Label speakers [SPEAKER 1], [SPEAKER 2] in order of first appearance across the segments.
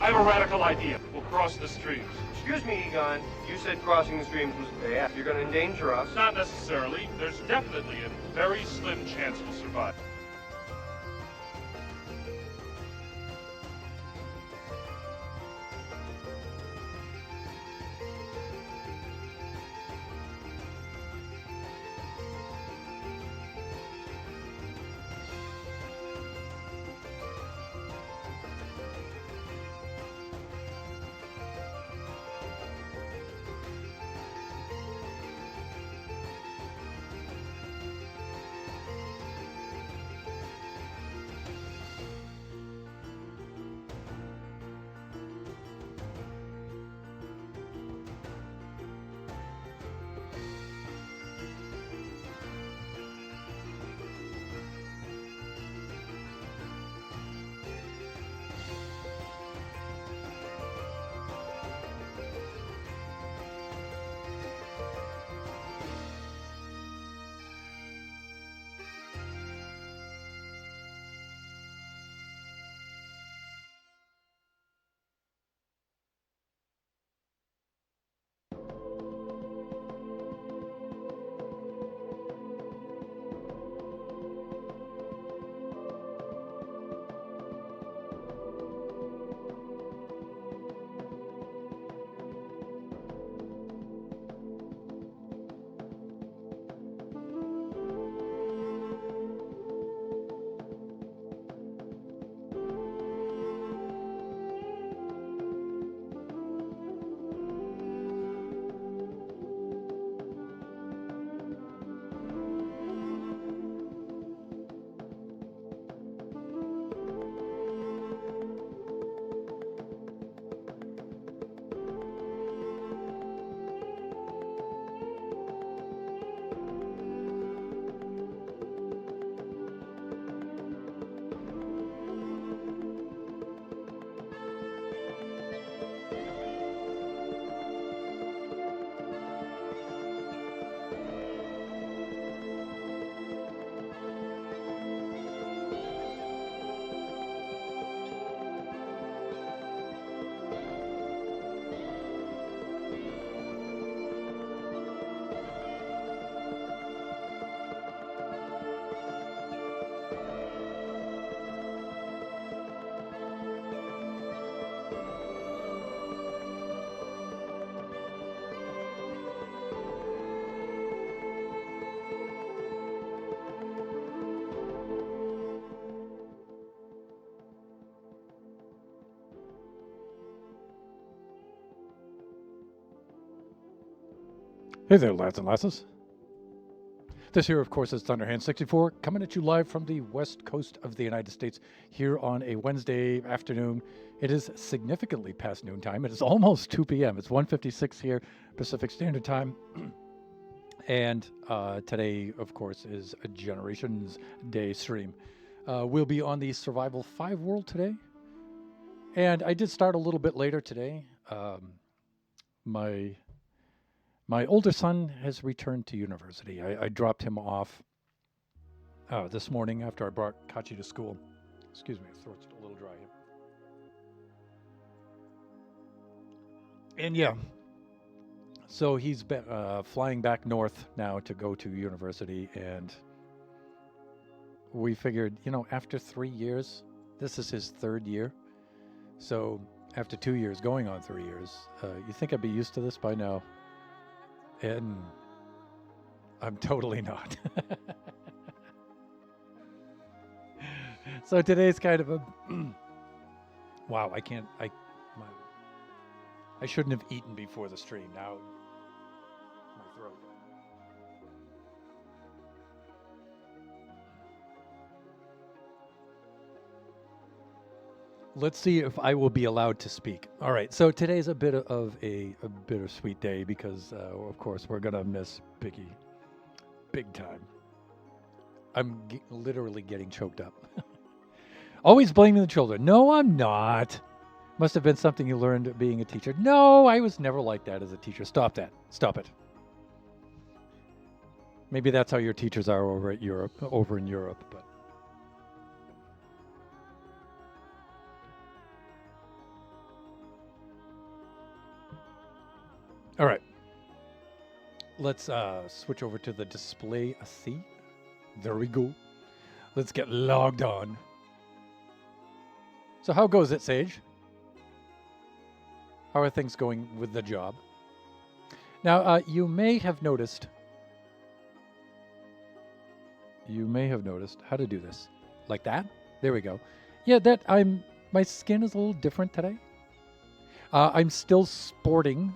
[SPEAKER 1] I have a radical idea. We'll cross the streams.
[SPEAKER 2] Excuse me, Egon. You said crossing the streams was bad. You're going to endanger us.
[SPEAKER 1] Not necessarily. There's definitely a very slim chance we'll survive.
[SPEAKER 3] Hey there, lads and lasses. This here, of course, is Thunderhand64, coming at you live from the west coast of the United States here on a Wednesday afternoon. It is significantly past noontime. It is almost 2 p.m. It's 1:56 here, Pacific Standard Time. And today, of course, is a Generations Day stream. We'll be on the Survival 5 world today. And I did start a little bit later today. My older son has returned to university. I dropped him off this morning after I brought Kachi to school. Excuse me, throat's a little dry here. And yeah, so he's been flying back north now to go to university, and we figured, after 3 years, this is his third year. So after 2 years, going on 3 years, you think I'd be used to this by now? And I'm totally not. So today's kind of a wow. I shouldn't have eaten before the stream. Now my throat. Let's see if I will be allowed to speak. All right, so today's a bit of a bittersweet day because, of course, we're going to miss Piggy big time. I'm literally getting choked up. Always blaming the children. No, I'm not. Must have been something you learned being a teacher. No, I was never like that as a teacher. Stop that. Stop it. Maybe that's how your teachers are over in Europe, but All right. Let's switch over to the display. See? There we go. Let's get logged on. So how goes it, Sage? How are things going with the job? Now, you may have noticed how to do this. Like that? There we go. Yeah, my skin is a little different today. I'm still sporting,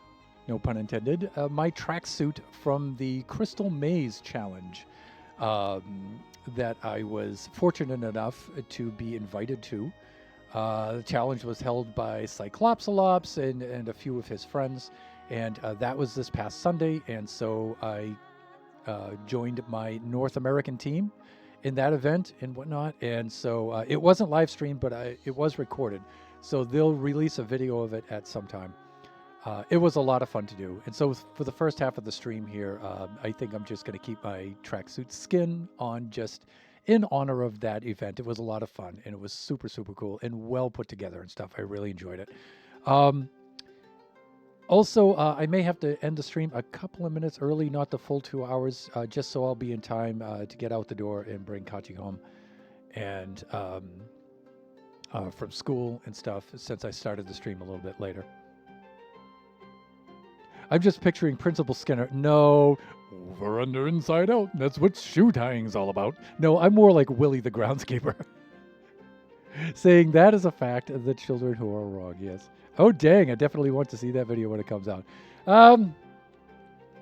[SPEAKER 3] no pun intended, my tracksuit from the Crystal Maze Challenge that I was fortunate enough to be invited to. The challenge was held by Cyclopsalops and a few of his friends, and that was this past Sunday, and so I joined my North American team in that event and whatnot, and so it wasn't live streamed, but it was recorded, so they'll release a video of it at some time. It was a lot of fun to do, and so for the first half of the stream here, I think I'm just going to keep my tracksuit skin on just in honor of that event. It was a lot of fun, and it was super, super cool and well put together and stuff. I really enjoyed it. Also, I may have to end the stream a couple of minutes early, not the full 2 hours, just so I'll be in time to get out the door and bring Kachi home and from school and stuff, since I started the stream a little bit later. I'm just picturing Principal Skinner. No, over, under, inside out. That's what shoe tying's all about. No, I'm more like Willie the groundskeeper. Saying that is a fact of the children who are wrong, yes. Oh, dang, I definitely want to see that video when it comes out.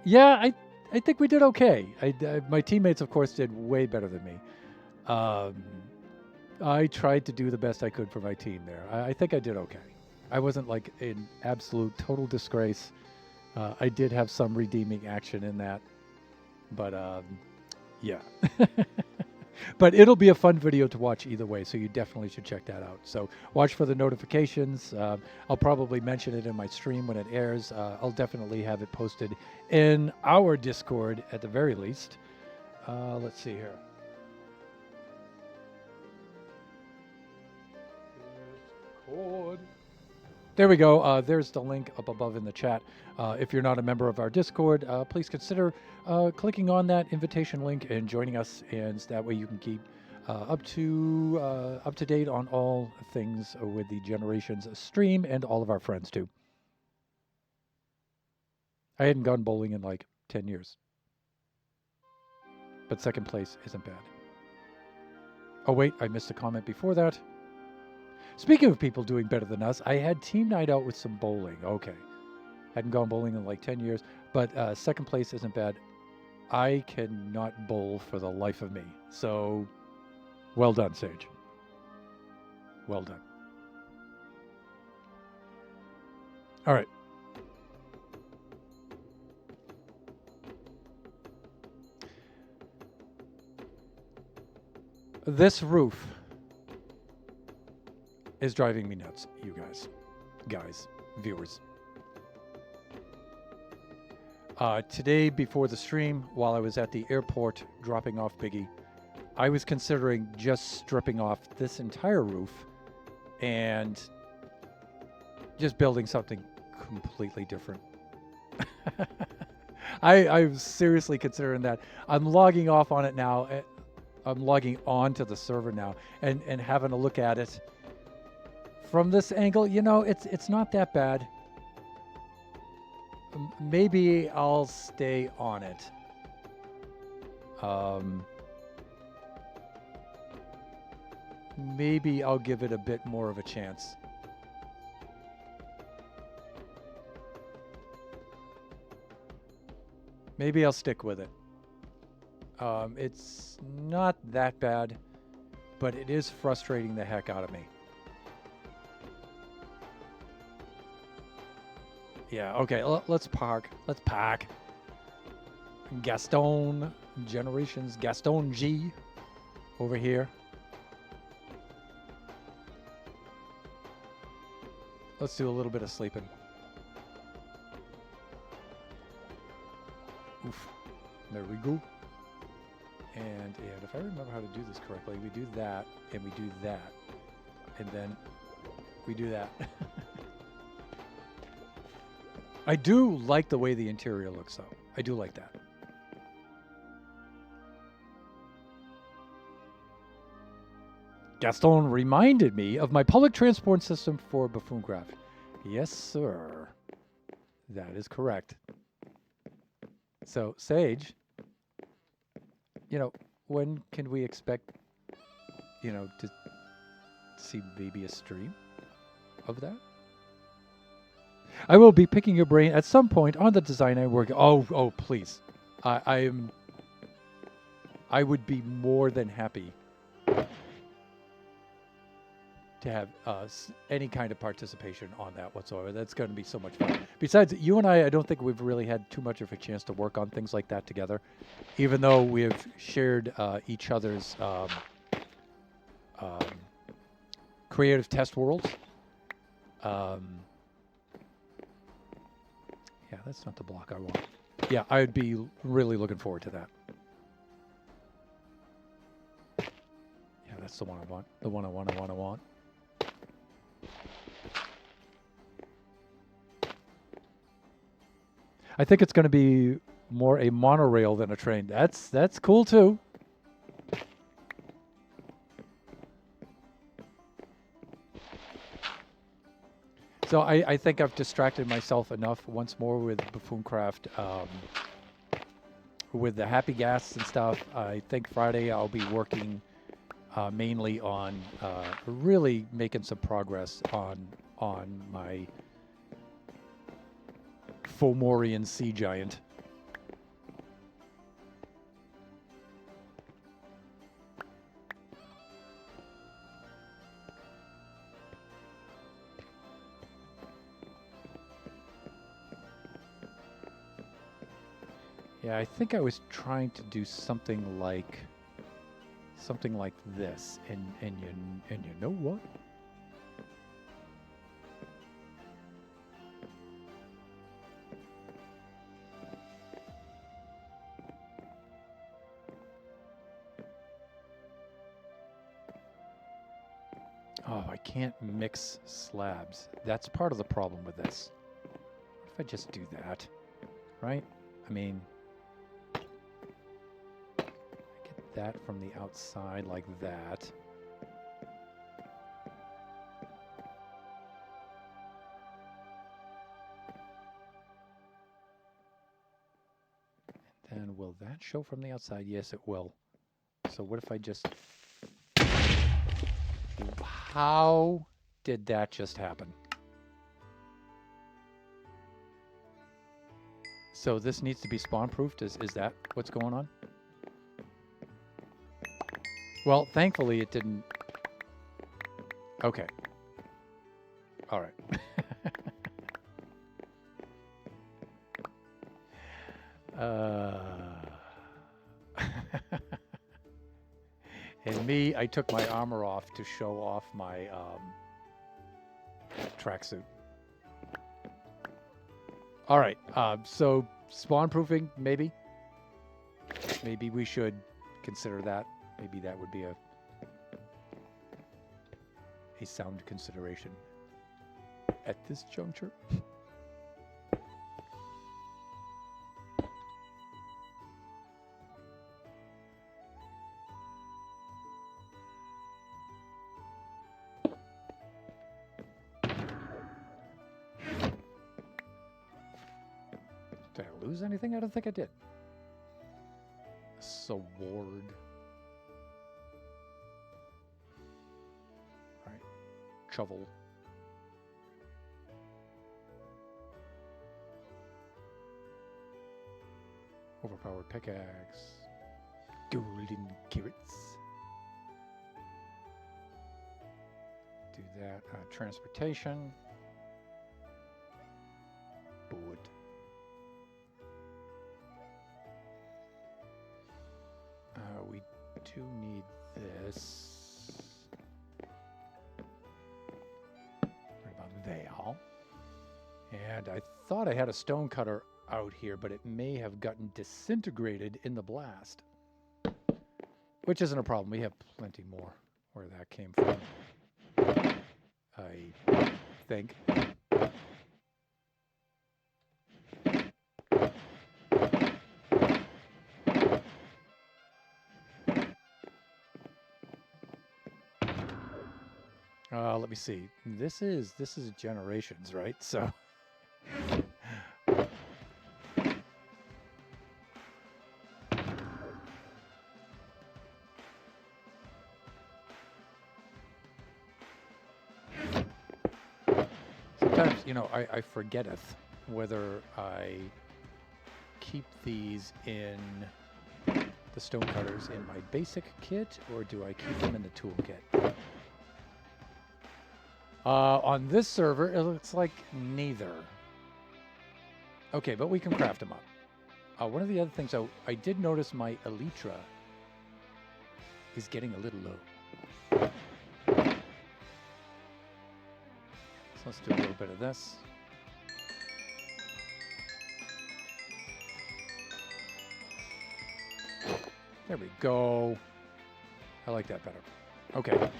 [SPEAKER 3] Yeah, I think we did okay. My teammates, of course, did way better than me. I tried to do the best I could for my team there. I think I did okay. I wasn't like an absolute total disgrace. I did have some redeeming action in that. But, yeah. But it'll be a fun video to watch either way, so you definitely should check that out. So watch for the notifications. I'll probably mention it in my stream when it airs. I'll definitely have it posted in our Discord at the very least. Let's see here. Discord. There we go. There's the link up above in the chat. If you're not a member of our Discord, please consider clicking on that invitation link and joining us, and that way you can keep up to date on all things with the Generations stream and all of our friends too. I hadn't gone bowling in like 10 years, but second place isn't bad. Oh wait, I missed a comment before that. Speaking of people doing better than us, I had team night out with some bowling. Okay. Hadn't gone bowling in like 10 years, but second place isn't bad. I cannot bowl for the life of me. So, well done, Sage. Well done. All right. This roof is driving me nuts, you guys, viewers. Today, before the stream, while I was at the airport dropping off Biggie, I was considering just stripping off this entire roof and just building something completely different. I'm seriously considering that. I'm logging off on it now. I'm logging on to the server now and having a look at it. From this angle, you know, it's not that bad. Maybe I'll stay on it. Maybe I'll give it a bit more of a chance. Maybe I'll stick with it. It's not that bad, but it is frustrating the heck out of me. Yeah, okay, let's park. Let's pack. Gaston, Generations, Gaston G over here. Let's do a little bit of sleeping. Oof. There we go. And if I remember how to do this correctly, we do that, and we do that, and then we do that. I do like the way the interior looks, though. I do like that. Gaston reminded me of my public transport system for Buffooncraft. Yes, sir. That is correct. So, Sage, when can we expect, to see maybe a stream of that? I will be picking your brain at some point on the design I work. Oh, please. I would be more than happy to have any kind of participation on that whatsoever. That's going to be so much fun. Besides, you and I don't think we've really had too much of a chance to work on things like that together, even though we have shared each other's creative test worlds. Yeah, that's not the block I want. Yeah, I'd be really looking forward to that. Yeah, that's the one I want. The one I want. I think it's going to be more a monorail than a train. That's cool too. So I think I've distracted myself enough once more with Buffooncraft, with the Happy Gas and stuff. I think Friday I'll be working mainly on really making some progress on my Fomorian sea giant. Yeah, I think I was trying to do something like this, and you know what? Oh, I can't mix slabs. That's part of the problem with this. What if I just do that, right? I mean, I get that from the outside like that. And then will that show from the outside? Yes, it will. So what if I just... How did that just happen? So this needs to be spawn-proofed? Is that what's going on? Well, thankfully it didn't... Okay. All right. And me, I took my armor off to show off my tracksuit. All right, so spawn proofing, maybe? Maybe we should consider that. Maybe that would be a sound consideration at this juncture. Did I lose anything? I don't think I did. Sword. Right. Shovel. Overpowered pickaxe. Golden carrots. Do that. Transportation. Board. We do need this. Right about there. And I thought I had a stone cutter out here, but it may have gotten disintegrated in the blast. Which isn't a problem. We have plenty more where that came from. I think. Let me see. This is generations, right? So sometimes, you know, I forgetteth whether I keep these in the stonecutters in my basic kit or do I keep them in the toolkit. On this server, it looks like neither. Okay, but we can craft them up. One of the other things, I did notice my Elytra is getting a little low. So let's do a little bit of this. There we go. I like that better. Okay.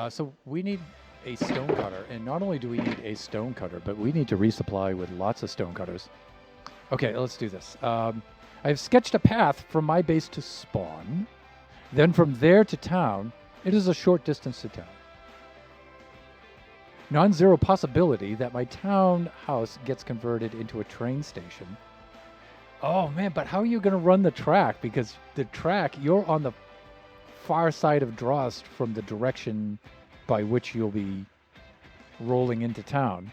[SPEAKER 3] So we need a stone cutter, and not only do we need a stone cutter, but we need to resupply with lots of stone cutters. Okay, let's do this. I've sketched a path from my base to spawn. Then from there to town, it is a short distance to town. Non-zero possibility that my town house gets converted into a train station. Oh man, but how are you going to run the track? Because the track, you're on the far side of Drost from the direction by which you'll be rolling into town.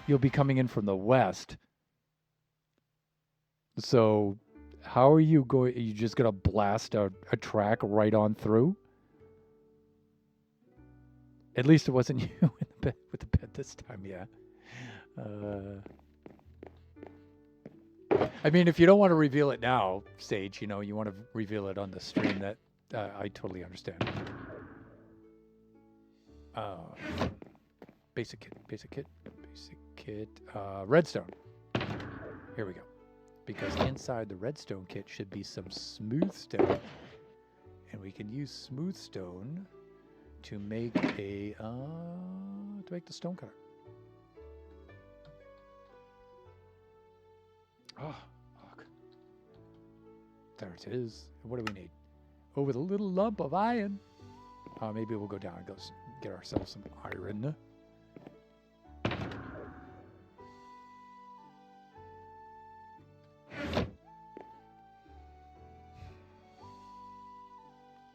[SPEAKER 3] You'll be coming in from the west. So how are you going? Are you just going to blast a track right on through? At least it wasn't you with the bed this time, yeah. I mean, if you don't want to reveal it now, Sage, you know, you want to reveal it on the stream, that I totally understand. Basic kit, redstone. Here we go. Because inside the redstone kit should be some smooth stone. And we can use smooth stone to make the stone cutter. Oh, fuck. There it is. What do we need? Oh, with a little lump of iron. Maybe we'll go down and go get ourselves some iron.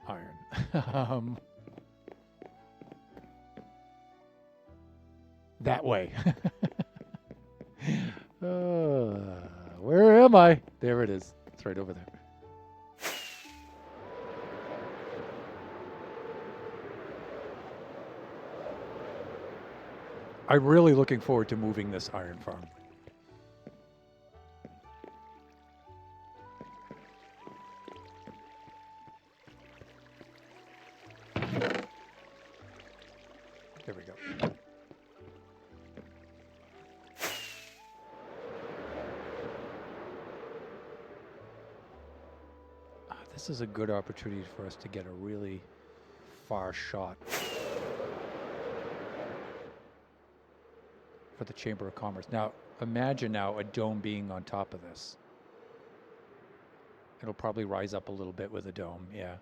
[SPEAKER 3] Iron. That way. Where am I? There it is. It's right over there. I'm really looking forward to moving this iron farm. There we go. This is a good opportunity for us to get a really far shot for the Chamber of Commerce. Now, imagine now a dome being on top of this. It'll probably rise up a little bit with a dome, yeah.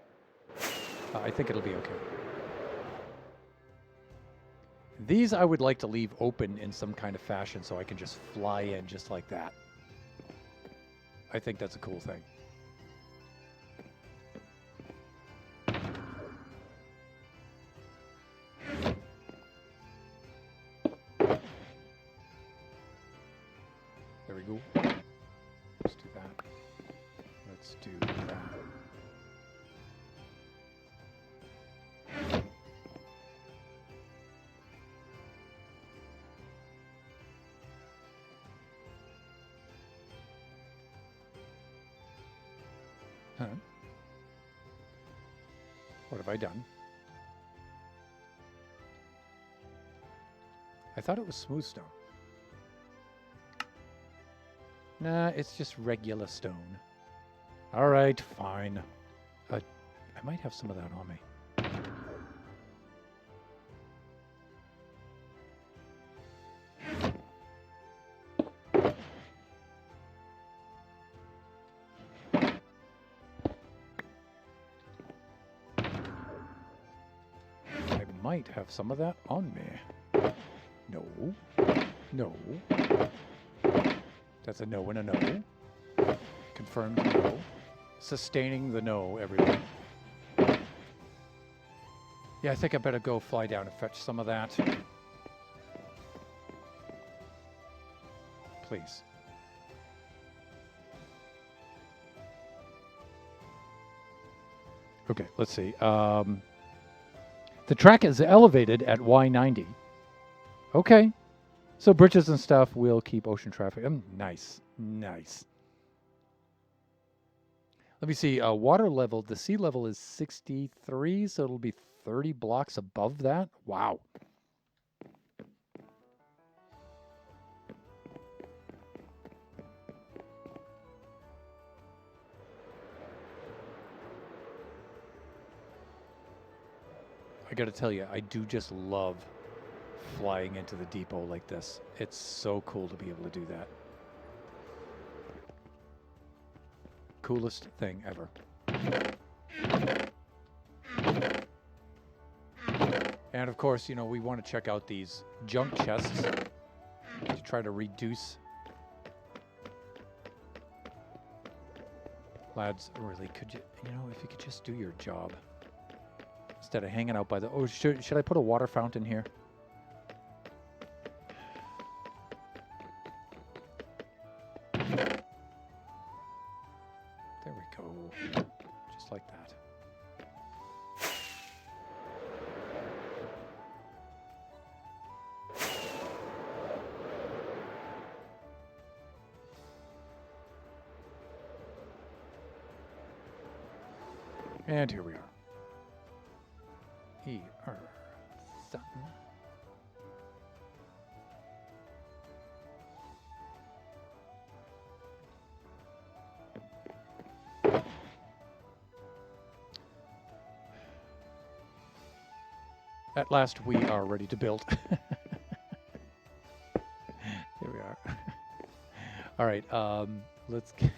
[SPEAKER 3] I think it'll be okay. These I would like to leave open in some kind of fashion so I can just fly in just like that. I think that's a cool thing. There we go. Let's do that. Let's do that. Huh. What have I done? I thought it was smooth stone. Nah, it's just regular stone. All right, fine. I might have some of that on me. I'm might have some of that on me. No. No. That's a no and a no. Confirmed no. Sustaining the no, everyone. Yeah, I think I better go fly down and fetch some of that. Please. Okay, let's see. The track is elevated at Y90. Okay. So bridges and stuff will keep ocean traffic. Nice. Nice. Let me see. Water level, the sea level is 63, so it'll be 30 blocks above that. Wow. I got to tell you, I do just love flying into the depot like this. It's so cool to be able to do that. Coolest thing ever. And of course, you know, we want to check out these junk chests to try to reduce. Lads, really, could you, if you could just do your job instead of hanging out by the. Oh, should I put a water fountain here? There we go. Just like that. And here we are. Something. At last, we are ready to build. Here we are. All right, let's get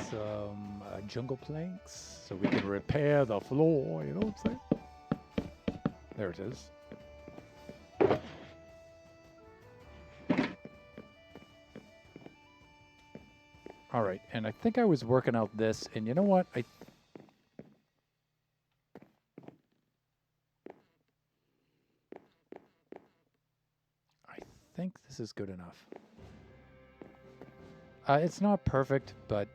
[SPEAKER 3] some jungle planks so we can repair the floor. You know what I'm saying? There it is. All right, and I think I was working out this, and you know what? I think this is good enough. It's not perfect, but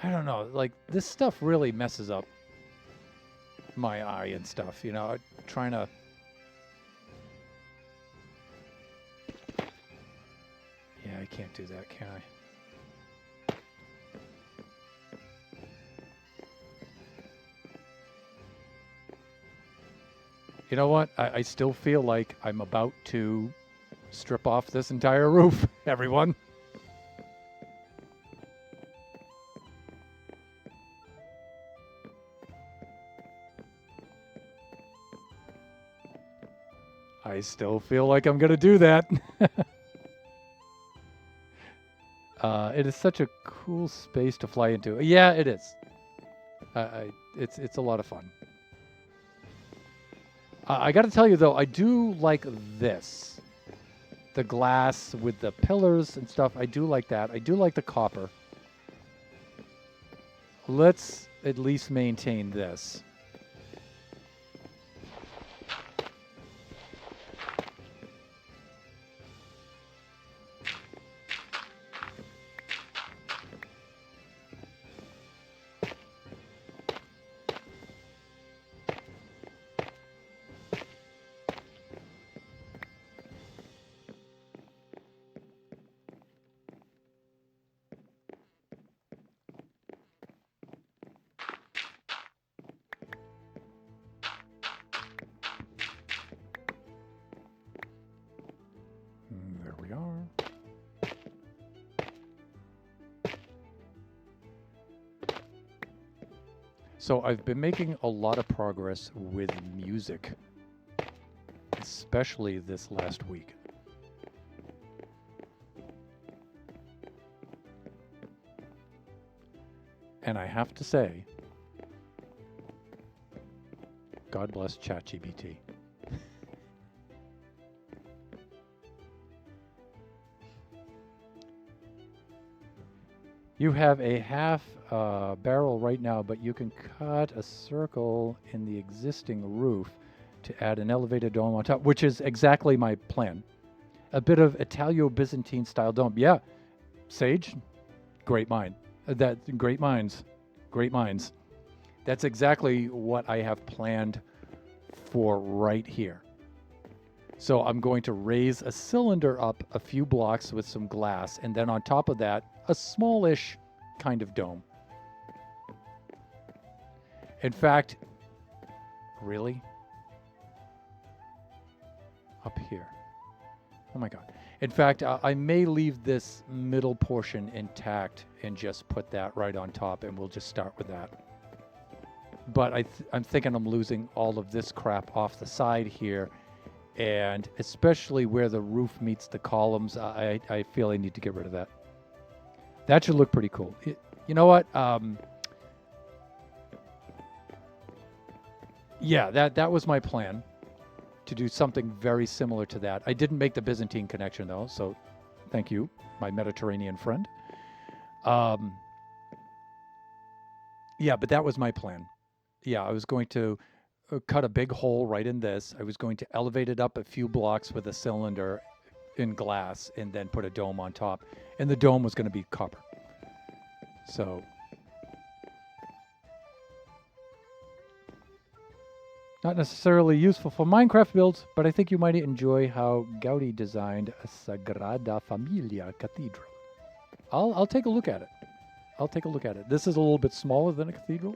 [SPEAKER 3] I don't know, like this stuff really messes up my eye and stuff, you know, trying to. Yeah, I can't do that, can I? You know what? I still feel like I'm about to strip off this entire roof, everyone. I still feel like I'm going to do that. It is such a cool space to fly into. Yeah, it is. It's a lot of fun. I got to tell you, though, I do like this. The glass with the pillars and stuff. I do like that. I do like the copper. Let's at least maintain this. So I've been making a lot of progress with music, especially this last week. And I have to say, God bless ChatGPT. You have a half barrel right now, but you can cut a circle in the existing roof to add an elevated dome on top, which is exactly my plan. A bit of Italo-Byzantine style dome. Yeah, Sage, great mind. Great minds. Great minds. That's exactly what I have planned for right here. So I'm going to raise a cylinder up a few blocks with some glass, and then on top of that, a smallish kind of dome. In fact, really? Up here. Oh my God. In fact, I may leave this middle portion intact and just put that right on top, and we'll just start with that. But I'm thinking I'm losing all of this crap off the side here, and especially where the roof meets the columns, I feel I need to get rid of that. That should look pretty cool. You know what? Yeah, that was my plan, to do something very similar to that. I didn't make the Byzantine connection, though, so thank you, my Mediterranean friend. Yeah, but that was my plan. Yeah, I was going to cut a big hole right in this. I was going to elevate it up a few blocks with a cylinder in glass and then put a dome on top. And the dome was going to be copper. So not necessarily useful for Minecraft builds, but I think you might enjoy how Gaudi designed a Sagrada Familia cathedral. I'll take a look at it. I'll take a look at it. This is a little bit smaller than a cathedral.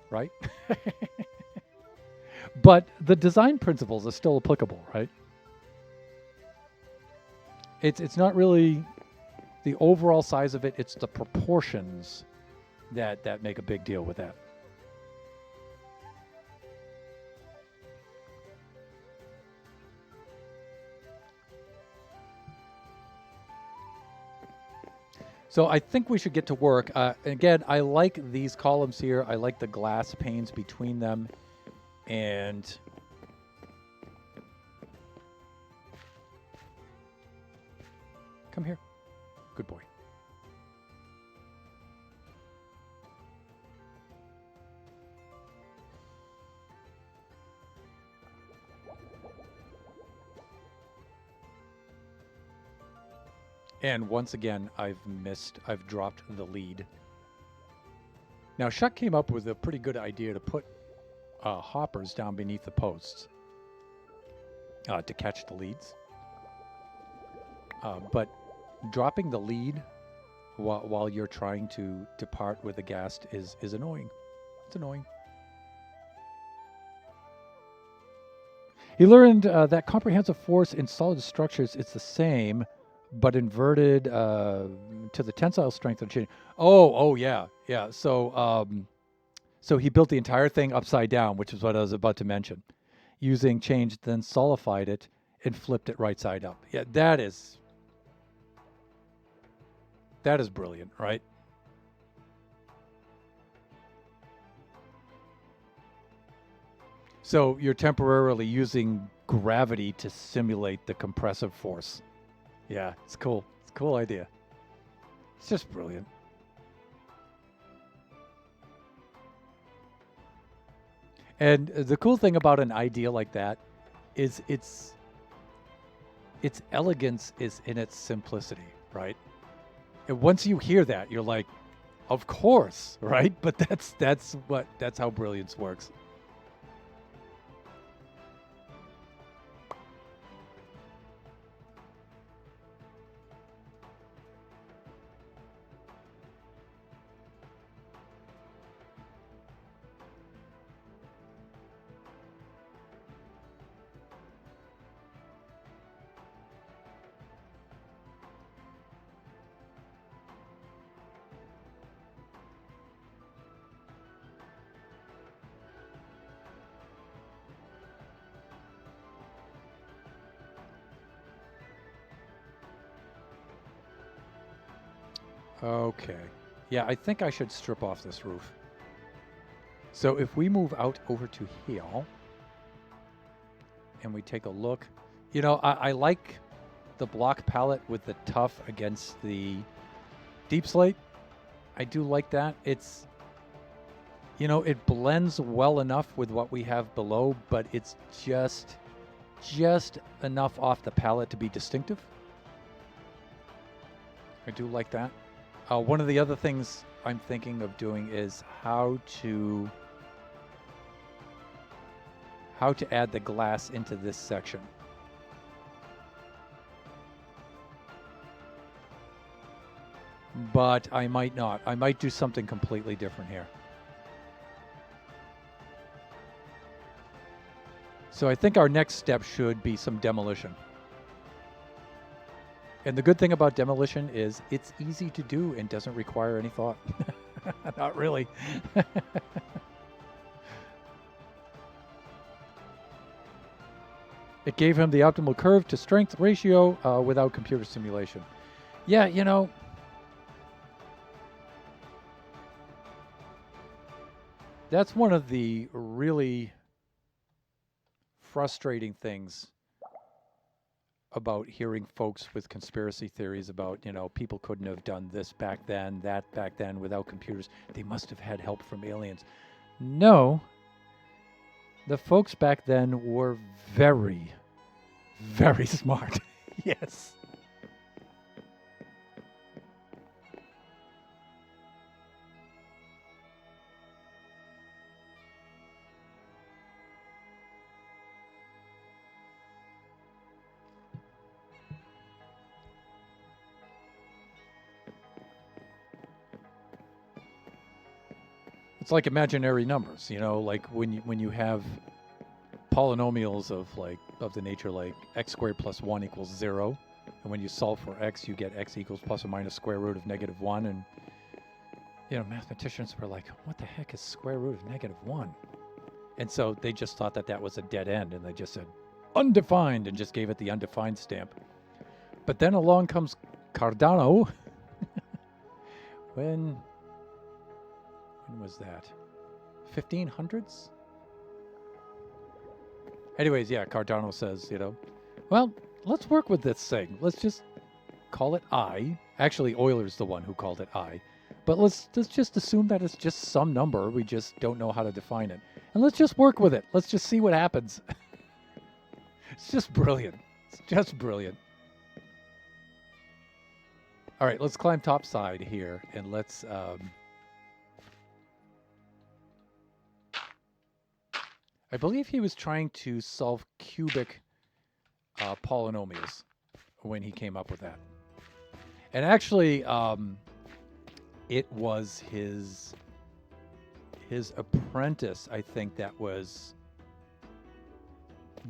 [SPEAKER 3] Right? But the design principles are still applicable, right? It's not really the overall size of it, it's the proportions that make a big deal with that. So I think we should get to work. Again, I like these columns here. I like the glass panes between them. And come here. Good boy. And once again, I've dropped the lead. Now, Shuck came up with a pretty good idea to put hoppers down beneath the posts to catch the leads. But dropping the lead while you're trying to depart with the ghast is annoying. It's annoying. He learned that comprehensive force in solid structures is the same, but inverted to the tensile strength of the chain. Oh, yeah. So he built the entire thing upside down, which is what I was about to mention. Using change, then solidified it and flipped it right side up. Yeah, that is brilliant, right? So you're temporarily using gravity to simulate the compressive force. Yeah, it's cool. It's a cool idea. It's just brilliant. And the cool thing about an idea like that is its elegance is in its simplicity, right? And once you hear that, you're like, of course, right? But that's how brilliance works. Okay. Yeah, I think I should strip off this roof. So if we move out over to here and we take a look, you know, I like the block palette with the tough against the deep slate. I do like that. It's, you know, it blends well enough with what we have below, but it's just enough off the palette to be distinctive. I do like that. One of the other things I'm thinking of doing is how to add the glass into this section. But I might not. I might do something completely different here. So I think our next step should be some demolition. And the good thing about demolition is it's easy to do and doesn't require any thought. Not really. It gave him the optimal curve to strength ratio without computer simulation. Yeah, you know, that's one of the really frustrating things about hearing folks with conspiracy theories about, you know, people couldn't have done this back then, that back then without computers. They must have had help from aliens. No. The folks back then were very, very smart. Yes. It's like imaginary numbers, you know, like when you have polynomials of the nature like x squared plus 1 equals 0, and when you solve for x, you get x equals plus or minus square root of negative 1, and you know, mathematicians were like, what the heck is square root of negative 1? And so they just thought that that was a dead end, and they just said undefined and just gave it the undefined stamp. But then along comes Cardano. When was that? 1500s? Anyways, yeah, Cardano says, you know, well, let's work with this thing. Let's just call it I. Actually, Euler's the one who called it I. But let's just assume that it's just some number. We just don't know how to define it. And let's just work with it. Let's just see what happens. It's just brilliant. It's just brilliant. All right, let's climb topside here, and let's... I believe he was trying to solve cubic polynomials when he came up with that. And actually, it was his apprentice, I think, that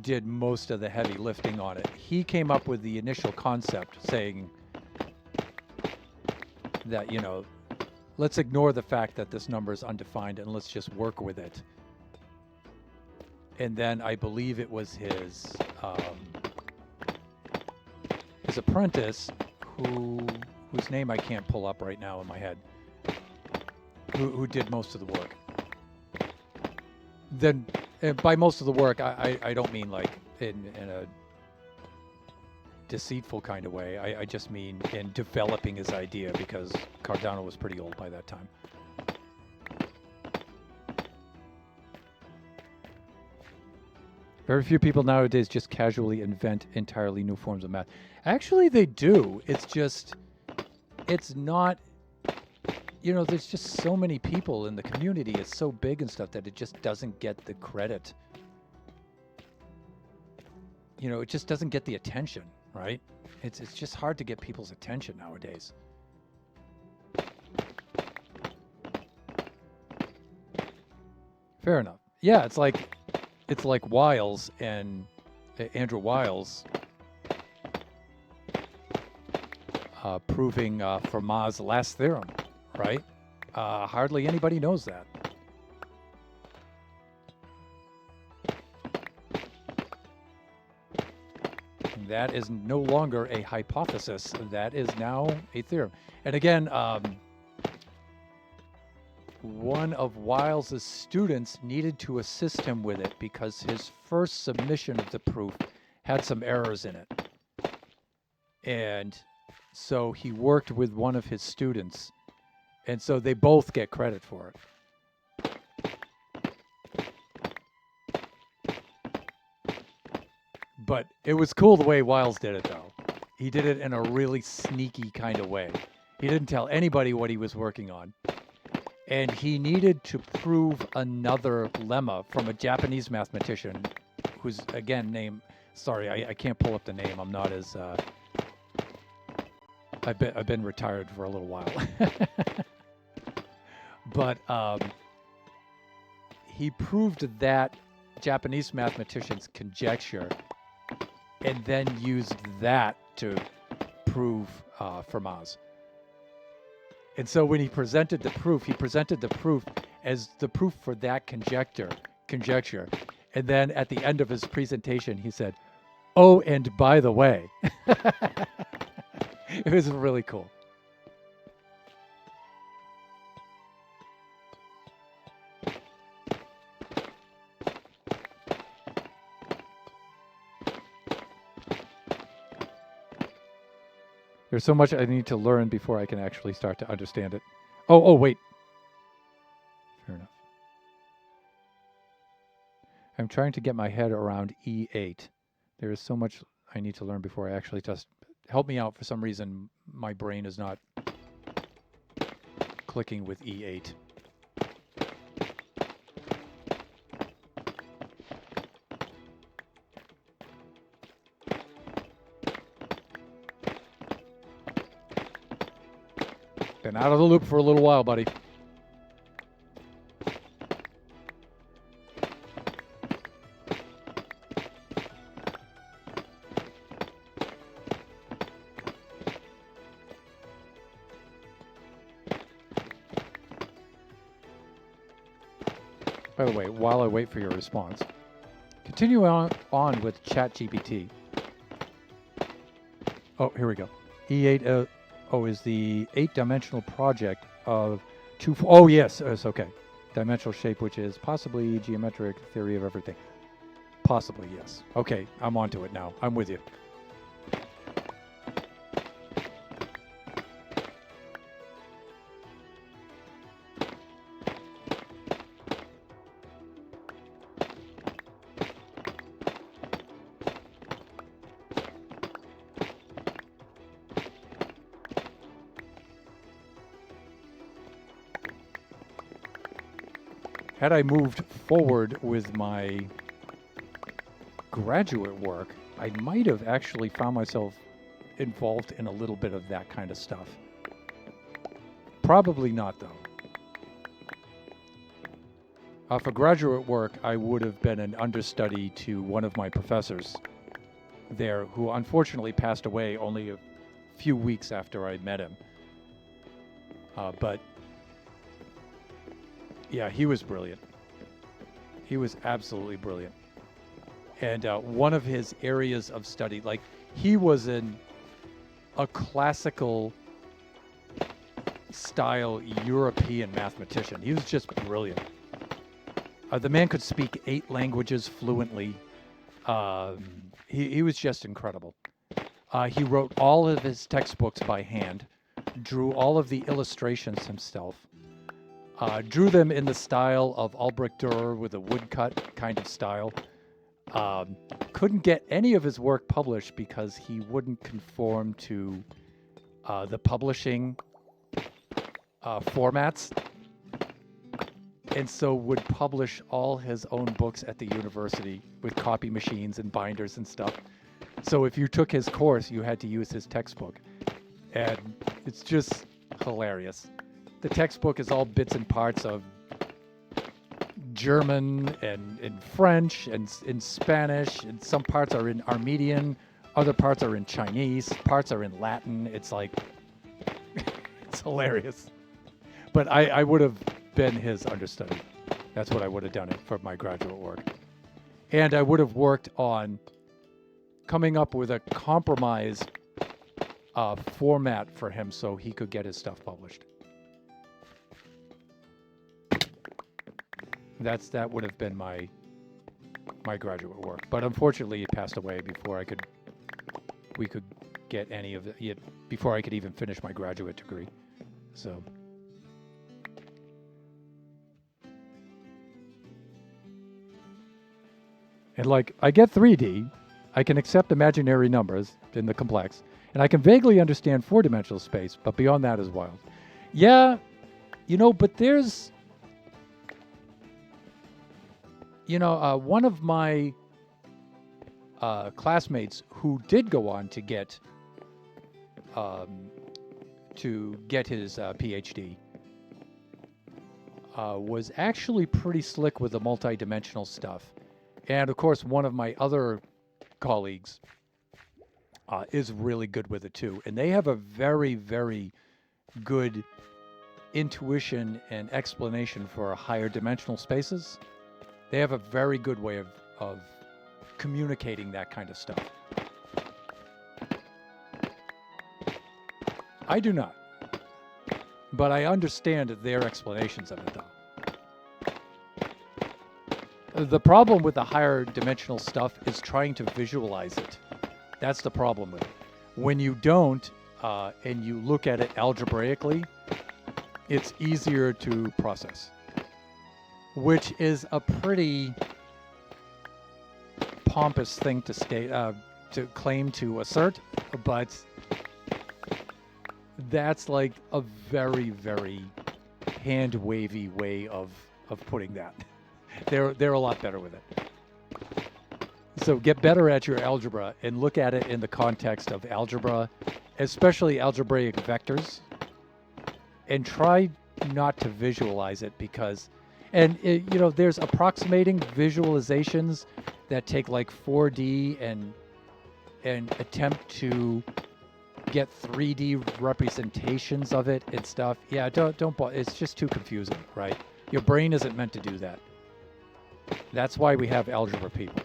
[SPEAKER 3] did most of the heavy lifting on it. He came up with the initial concept, saying that, you know, let's ignore the fact that this number is undefined and let's just work with it. And then I believe it was his apprentice, whose name I can't pull up right now in my head, who did most of the work. Then, by most of the work, I don't mean like in a deceitful kind of way. I just mean in developing his idea, because Cardano was pretty old by that time. Very few people nowadays just casually invent entirely new forms of math. Actually, they do. It's just, it's not, you know, there's just so many people in the community. It's so big and stuff that it just doesn't get the credit. You know, it just doesn't get the attention, right? It's just hard to get people's attention nowadays. Fair enough. Yeah, it's like Wiles and Andrew Wiles proving Fermat's last theorem, right? Hardly anybody knows that. And that is no longer a hypothesis. That is now a theorem. And again, one of Wiles's students needed to assist him with it because his first submission of the proof had some errors in it. And so he worked with one of his students, and so they both get credit for it. But it was cool the way Wiles did it, though. He did it in a really sneaky kind of way. He didn't tell anybody what he was working on. And he needed to prove another lemma from a Japanese mathematician who's, again, named... Sorry, I can't pull up the name. I'm not as... I've been retired for a little while. But he proved that Japanese mathematician's conjecture and then used that to prove Fermat's. And so when he presented the proof as the proof for that conjecture. And then at the end of his presentation, he said, "Oh, and by the way." It was really cool. There's so much I need to learn before I can actually start to understand it. Oh, wait. Fair enough. I'm trying to get my head around E8. There is so much I need to learn before I actually just... Help me out. For some reason, my brain is not clicking with E8. Been out of the loop for a little while, buddy. By the way, while I wait for your response, continue on with ChatGPT. Oh, here we go. E8 is the 8-dimensional project of two... Oh, yes, it's okay. Dimensional shape, which is possibly geometric theory of everything. Possibly, yes. Okay, I'm onto it now. I'm with you. Had I moved forward with my graduate work, I might have actually found myself involved in a little bit of that kind of stuff. Probably not, though. For graduate work, I would have been an understudy to one of my professors there, who unfortunately passed away only a few weeks after I met him. But yeah, he was brilliant. He was absolutely brilliant. And one of his areas of study, like, he was a classical style European mathematician. He was just brilliant. The man could speak 8 languages fluently. He was just incredible. He wrote all of his textbooks by hand, drew all of the illustrations himself, drew them in the style of Albrecht Dürer with a woodcut kind of style. Couldn't get any of his work published because he wouldn't conform to the publishing formats, and so would publish all his own books at the university with copy machines and binders and stuff. So if you took his course, you had to use his textbook. And it's just hilarious. The textbook is all bits and parts of German and in French and in Spanish, and some parts are in Armenian, other parts are in Chinese, parts are in Latin. It's like, it's hilarious. But I would have been his understudy. That's what I would have done it for my graduate work. And I would have worked on coming up with a compromise format for him so he could get his stuff published. That would have been my graduate work, but unfortunately, he passed away before we could get any of it. Before I could even finish my graduate degree. So. And like, I get 3D, I can accept imaginary numbers in the complex, and I can vaguely understand four-dimensional space, but beyond that is wild. Yeah, but there's, one of my classmates who did go on to get his PhD was actually pretty slick with the multi-dimensional stuff. And of course, one of my other colleagues is really good with it too. And they have a very, very good intuition and explanation for higher dimensional spaces. They have a very good way of communicating that kind of stuff. I do not. But I understand their explanations of it, though. The problem with the higher dimensional stuff is trying to visualize it. That's the problem with it. When you don't, and you look at it algebraically, it's easier to process. Which is a pretty pompous thing to to claim to assert, but that's like a very, very hand-wavy way of putting that. They're a lot better with it. So get better at your algebra and look at it in the context of algebra, especially algebraic vectors, and try not to visualize it because, there's approximating visualizations that take like 4D and attempt to get 3D representations of it and stuff. Yeah, don't it's just too confusing, right? Your brain isn't meant to do that. That's why we have algebra people.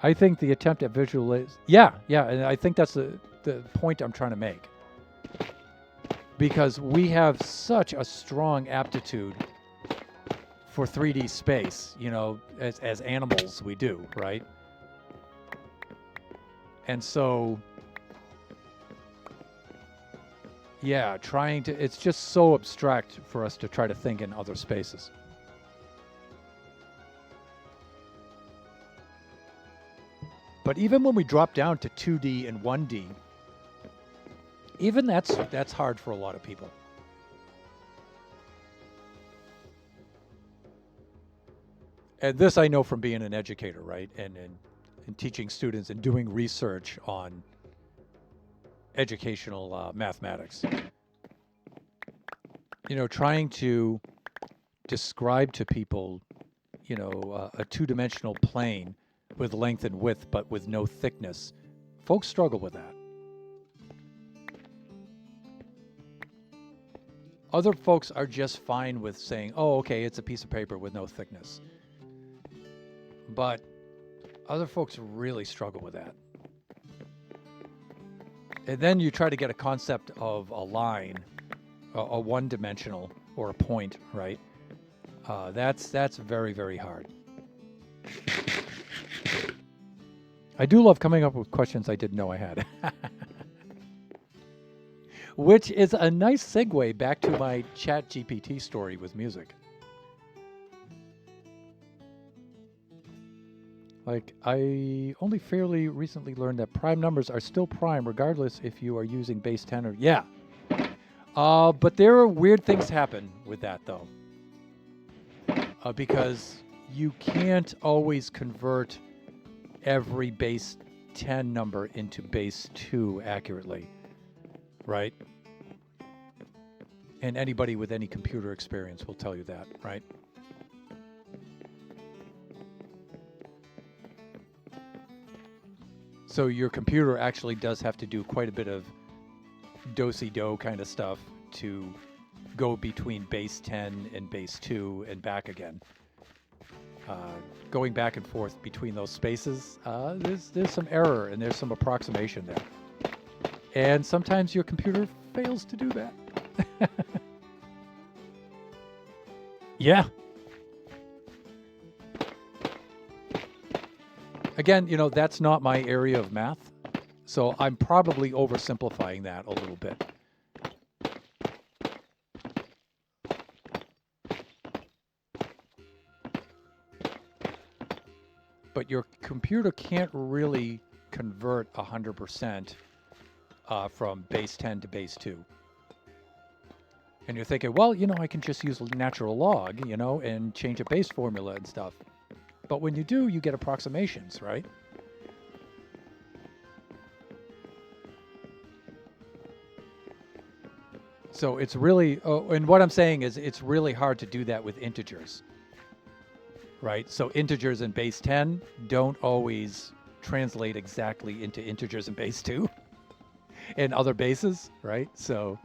[SPEAKER 3] I think the attempt at visualize... Yeah, and I think that's the point I'm trying to make. Because we have such a strong aptitude for 3D space, as animals we do, right? And so... Yeah, it's just so abstract for us to try to think in other spaces. But even when we drop down to 2D and 1D, even that's hard for a lot of people. And this I know from being an educator, right? And teaching students and doing research on educational mathematics. Trying to describe to people, a two-dimensional plane with length and width, but with no thickness. Folks struggle with that. Other folks are just fine with saying, oh, okay, it's a piece of paper with no thickness. But other folks really struggle with that. And then you try to get a concept of a line, a one-dimensional, or a point, right? That's very, very hard. I do love coming up with questions I didn't know I had. Which is a nice segue back to my ChatGPT story with music. Like, I only fairly recently learned that prime numbers are still prime regardless if you are using base 10 or... Yeah. But there are weird things happen with that, though. Because you can't always convert every base 10 number into base 2 accurately, right? And anybody with any computer experience will tell you that, right? So your computer actually does have to do quite a bit of do-si-do kind of stuff to go between base 10 and base 2 and back again. Going back and forth between those spaces, there's some error and there's some approximation there. And sometimes your computer fails to do that. Yeah. Again, that's not my area of math, so I'm probably oversimplifying that a little bit. But your computer can't really convert 100% from base 10 to base 2. And you're thinking, well, I can just use natural log, and change a base formula and stuff. But when you do, you get approximations, right? So it's really, and what I'm saying is it's really hard to do that with integers, right? So integers in base 10 don't always translate exactly into integers in base 2 and other bases, right? So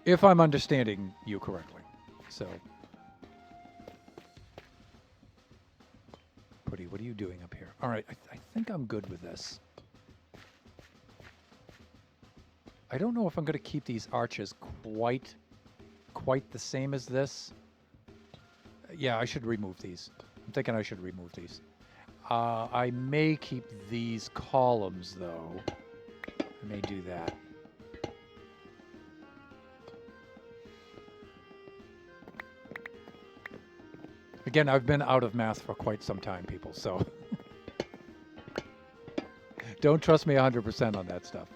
[SPEAKER 3] if I'm understanding you correctly. So Putty, what are you doing up here? All right, I think I'm good with this. I don't know if I'm going to keep these arches quite the same as this. Yeah, I should remove these. I'm thinking I should remove these. I may keep these columns, though. I may do that. Again, I've been out of math for quite some time, people, so don't trust me 100% on that stuff.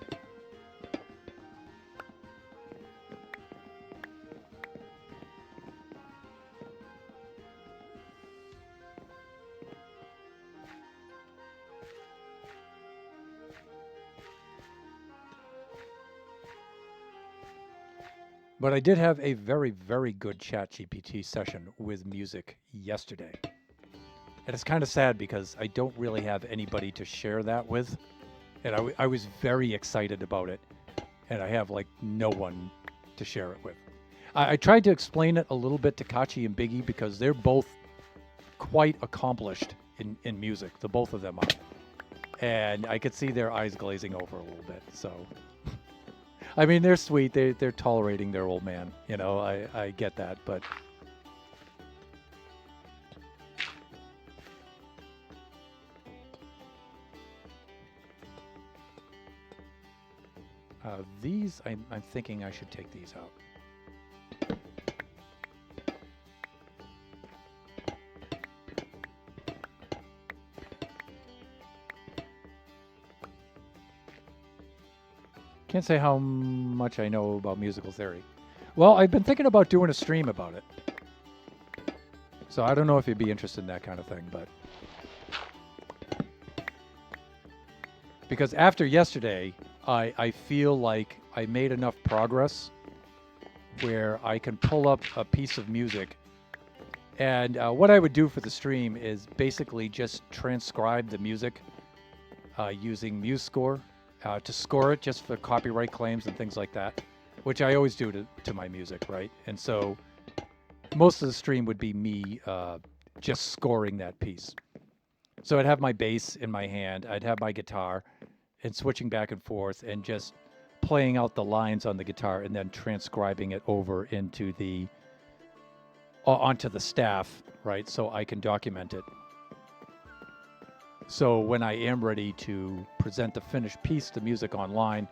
[SPEAKER 3] But I did have a very, very good ChatGPT session with music yesterday. And it's kind of sad because I don't really have anybody to share that with. And I was very excited about it. And I have no one to share it with. I tried to explain it a little bit to Kachi and Biggie because they're both quite accomplished in music. The both of them are. And I could see their eyes glazing over a little bit. So I mean, they're sweet. They're tolerating their old man. I get that, but these, I'm thinking I should take these out. Can't say how much I know about musical theory. Well, I've been thinking about doing a stream about it. So I don't know if you'd be interested in that kind of thing, but because after yesterday, I feel like I made enough progress where I can pull up a piece of music. And what I would do for the stream is basically just transcribe the music using MuseScore. To score it just for copyright claims and things like that, which I always do to my music, right? And so most of the stream would be me just scoring that piece. So I'd have my bass in my hand, I'd have my guitar, and switching back and forth and just playing out the lines on the guitar and then transcribing it over into onto the staff, right? So I can document it. So when I am ready to present the finished piece to music online,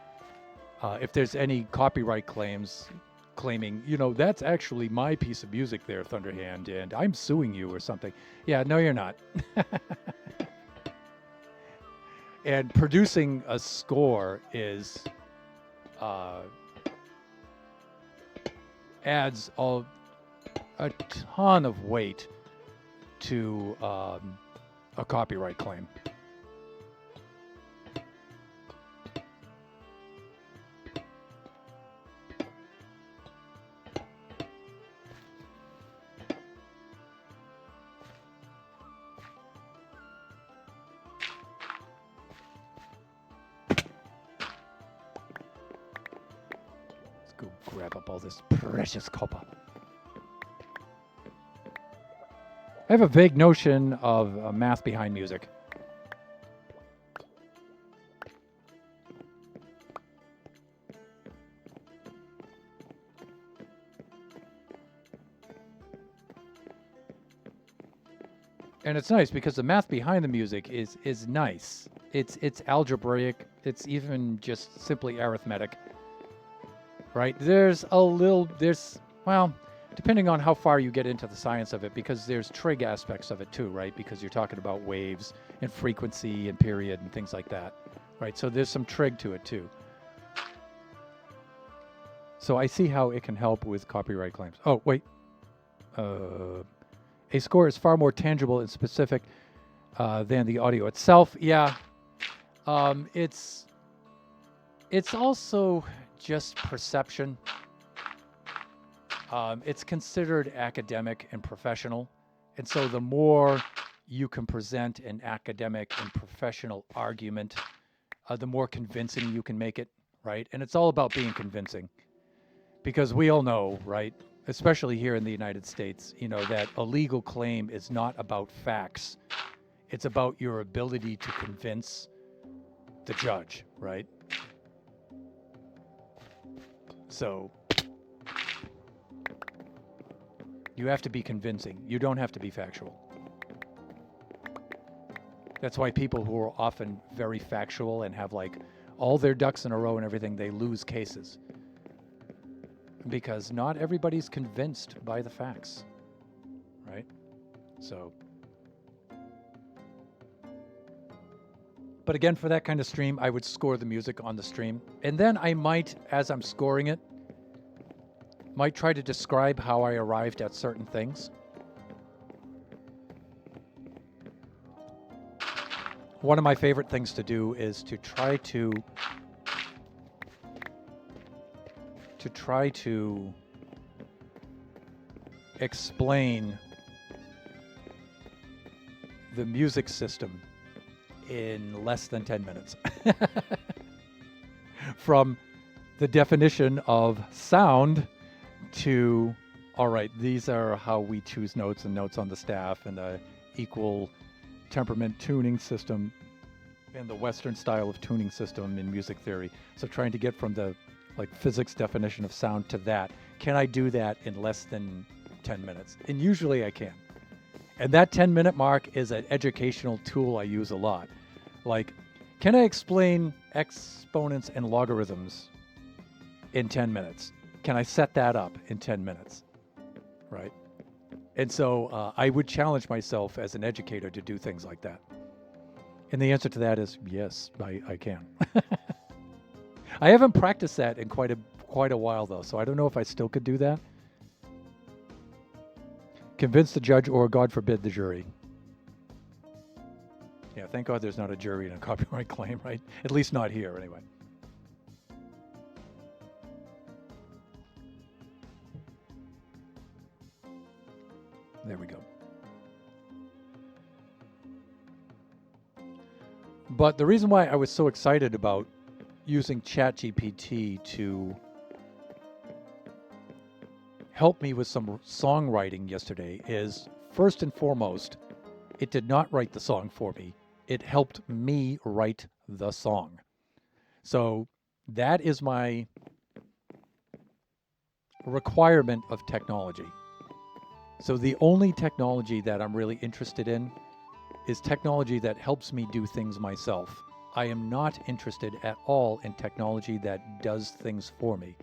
[SPEAKER 3] if there's any copyright claims claiming, that's actually my piece of music there, Thunderhand, and I'm suing you or something. Yeah, no, you're not. And producing a score is adds a ton of weight to a copyright claim. go grab up all this precious copper. I have a vague notion of math behind music. And it's nice because the math behind the music is nice. It's algebraic. It's even just simply arithmetic. Right? Well, depending on how far you get into the science of it, because there's trig aspects of it too, right? Because you're talking about waves and frequency and period and things like that. Right? So there's some trig to it too. So I see how it can help with copyright claims. Oh, wait. A score is far more tangible and specific than the audio itself. Yeah, it's also just perception. It's considered academic and professional, and so the more you can present an academic and professional argument, the more convincing you can make it, right? And it's all about being convincing, because we all know, right? Especially here in the United States, that a legal claim is not about facts. It's about your ability to convince the judge, right? So you have to be convincing. You don't have to be factual. That's why people who are often very factual and have like all their ducks in a row and everything, they lose cases. Because not everybody's convinced by the facts, right? So, but again, for that kind of stream, I would score the music on the stream. And then I might, as I'm scoring it, might try to describe how I arrived at certain things. One of my favorite things to do is to try to explain the music system in less than 10 minutes. From the definition of sound to, all right, these are how we choose notes and notes on the staff and the equal temperament tuning system and the Western style of tuning system in music theory. So trying to get from the physics definition of sound to that. Can I do that in less than 10 minutes? And usually I can. And that 10-minute mark is an educational tool I use a lot. Like, can I explain exponents and logarithms in 10 minutes? Can I set that up in 10 minutes? Right? And so I would challenge myself as an educator to do things like that. And the answer to that is yes, I can. I haven't practiced that in quite a while, though, so I don't know if I still could do that. Convince the judge or, God forbid, the jury. Yeah, thank God there's not a jury in a copyright claim, right? At least not here, anyway. There we go. But the reason why I was so excited about using ChatGPT to help me with some songwriting yesterday is, first and foremost, it did not write the song for me. It helped me write the song. So that is my requirement of technology. So the only technology that I'm really interested in is technology that helps me do things myself. I am not interested at all in technology that does things for me,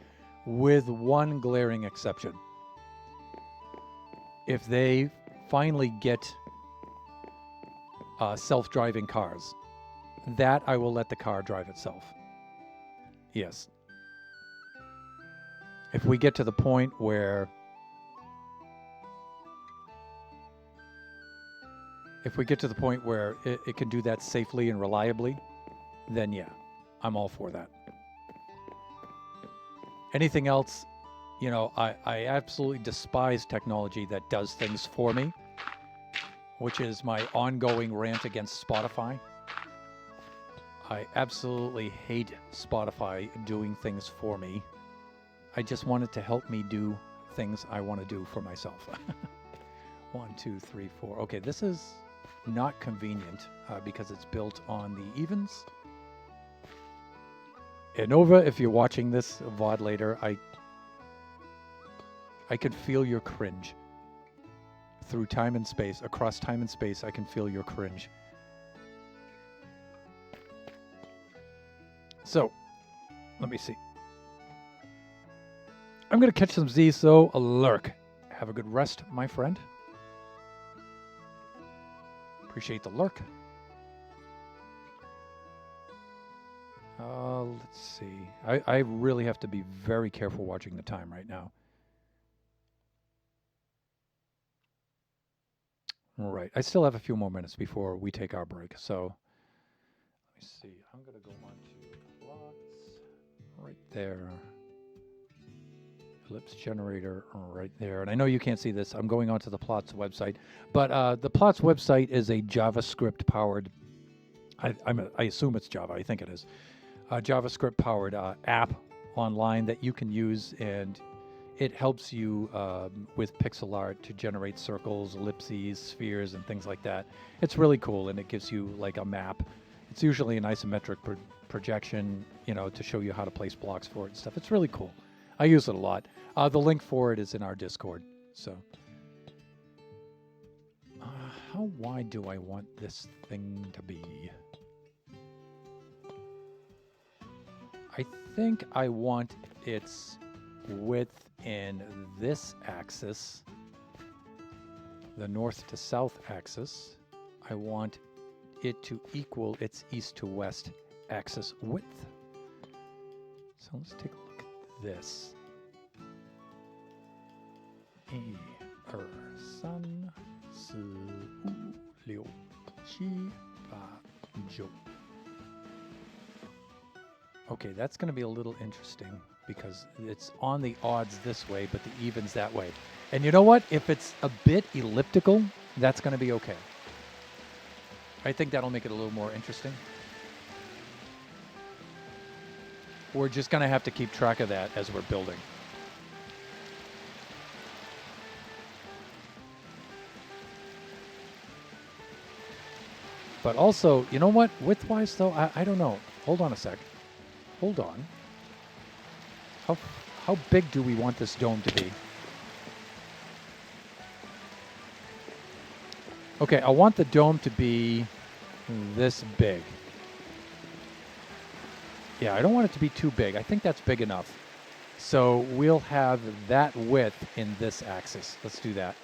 [SPEAKER 3] with one glaring exception. If they finally get self-driving cars, that I will let the car drive itself. Yes. If we get to the point where it can do that safely and reliably, then yeah, I'm all for that. Anything else, I absolutely despise technology that does things for me, which is my ongoing rant against Spotify. I absolutely hate Spotify doing things for me. I just want it to help me do things I want to do for myself. 1, 2, 3, 4. Okay, this is not convenient because it's built on the evens. And Nova, if you're watching this VOD later, I can feel your cringe. Through time and space, across time and space, I can feel your cringe. So, let me see. I'm going to catch some Z's, so a lurk. Have a good rest, my friend. Appreciate the lurk. Let's see. I really have to be very careful watching the time right now. All right. I still have a few more minutes before we take our break. So let me see. I'm going to go on to plots right there. Ellipse generator right there. And I know you can't see this. I'm going onto the Plots website. But the Plots website is a JavaScript powered, I assume it's Java. I think it is. A JavaScript powered app online that you can use, and it helps you with pixel art to generate circles, ellipses, spheres, and things like that. It's really cool, and it gives you like a map. It's usually an isometric projection, you know, to show you how to place blocks for it and stuff. It's really cool. I use it a lot. The link for it is in our Discord. So, how wide do I want this thing to be? I think I want its width in this axis, the north to south axis. I want it to equal its east to west axis width. So let's take a look at this. 1、2、3、4、5、6、7、8、9。Okay, that's going to be a little interesting because it's on the odds this way, but the evens that way. And you know what? If it's a bit elliptical, that's going to be okay. I think that'll make it a little more interesting. We're just going to have to keep track of that as we're building. But also, you know what? Width-wise, though, I don't know. Hold on a sec. Hold on. How big do we want this dome to be? Okay, I want the dome to be this big. Yeah, I don't want it to be too big. I think that's big enough. So we'll have that width in this axis. Let's do that.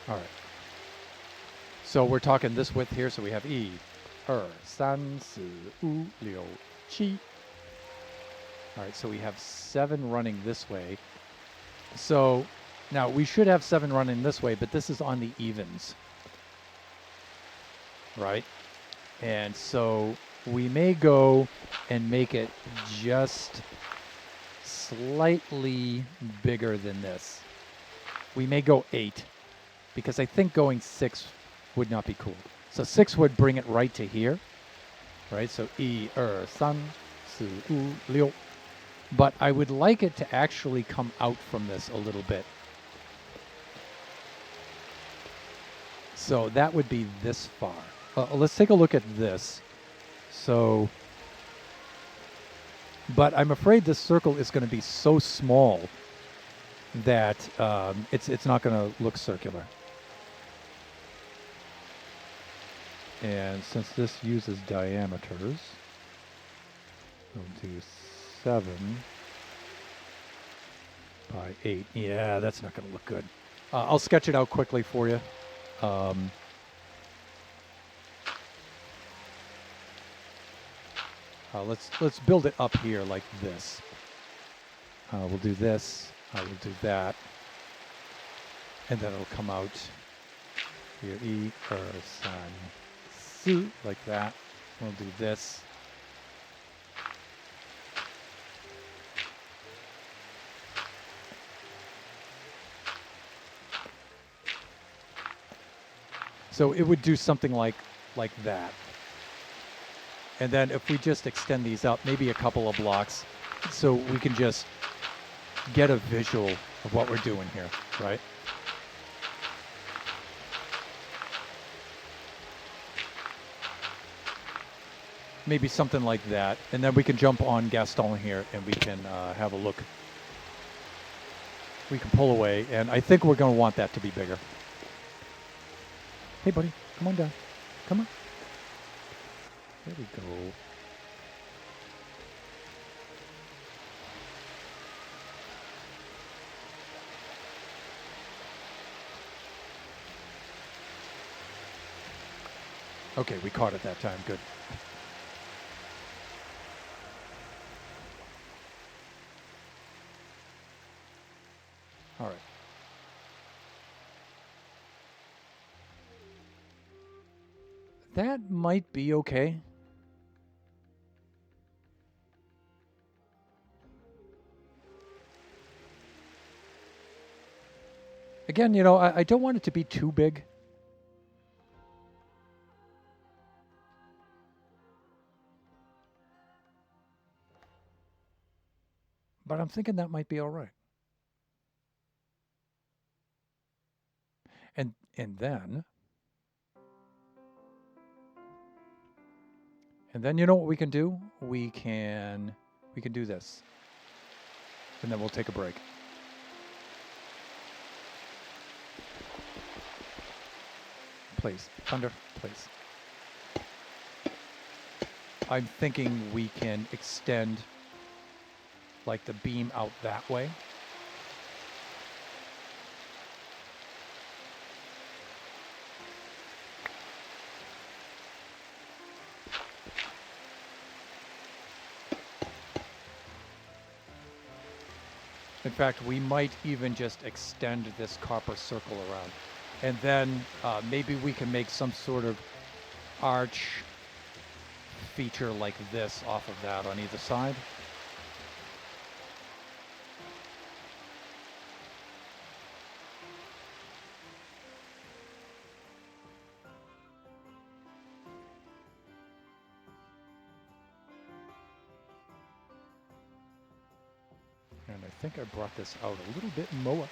[SPEAKER 3] All right. So we're talking this width here. So we have 1、2、3、4、5、6、7。All right. So we have 7 running this way. So now we should have 7 running this way, but this is on the evens, right? And so we may go and make it just slightly bigger than this. We may go 8. Because I think going 6 would not be cool. So 6 would bring it right to here, right? So 1、2、3、4、5、6. But I would like it to actually come out from this a little bit. So that would be this far. Let's take a look at this. So, but I'm afraid this circle is going to be so small that it's not going to look circular. And since this uses diameters, we'll do 7 by 8. Yeah, that's not going to look good. I'll sketch it out quickly for you. Let's build it up here like this. We'll do this. We'll do that, and then it'll come out here. 1、2、3、4 like that. We'll do this. So it would do something like that. And then if we just extend these up, maybe a couple of blocks, so we can just get a visual of what we're doing here, right? Maybe something like that. And then we can jump on Gaston here and we can have a look. We can pull away, and I think we're going to want that to be bigger. Hey, buddy, come on down. Come on. There we go. Okay, we caught it that time. Good. All right. That might be okay. Again, you know, I don't want it to be too big. But I'm thinking that might be all right. And then you know what we can do? We can do this. And then we'll take a break. Please, Thunder, please. I'm thinking we can extend like the beam out that way. In fact, we might even just extend this copper circle around. And then maybe we can make some sort of arch feature like this off of that on either side. And I think I brought this out a little bit more.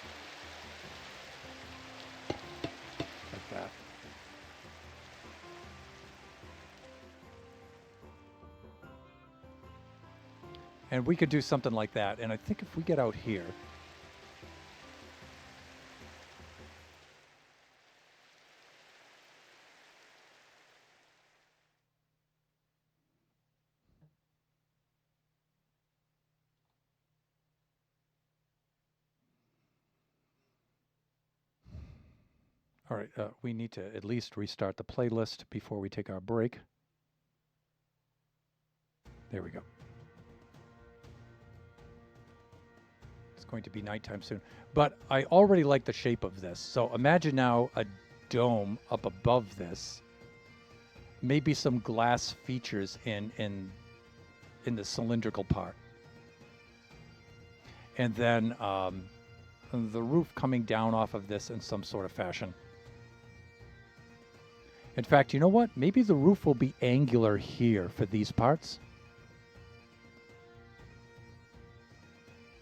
[SPEAKER 3] Like that. And we could do something like that. And I think if we get out here, all right, we need to at least restart the playlist before we take our break. There we go. It's going to be nighttime soon. But I already like the shape of this. So imagine now a dome up above this. Maybe some glass features in the cylindrical part. And then the roof coming down off of this in some sort of fashion. In fact, you know what? Maybe the roof will be angular here for these parts.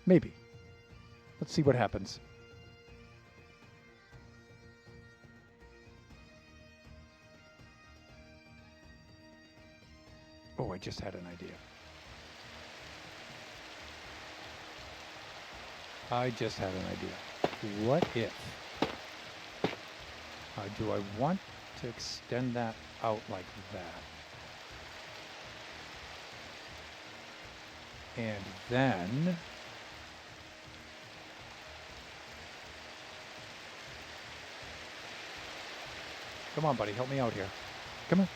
[SPEAKER 3] Maybe. Let's see what happens. Oh, I just had an idea. I just had an idea. What if... do I want to extend that out like that? And then... Come on, buddy, help me out here. Come on.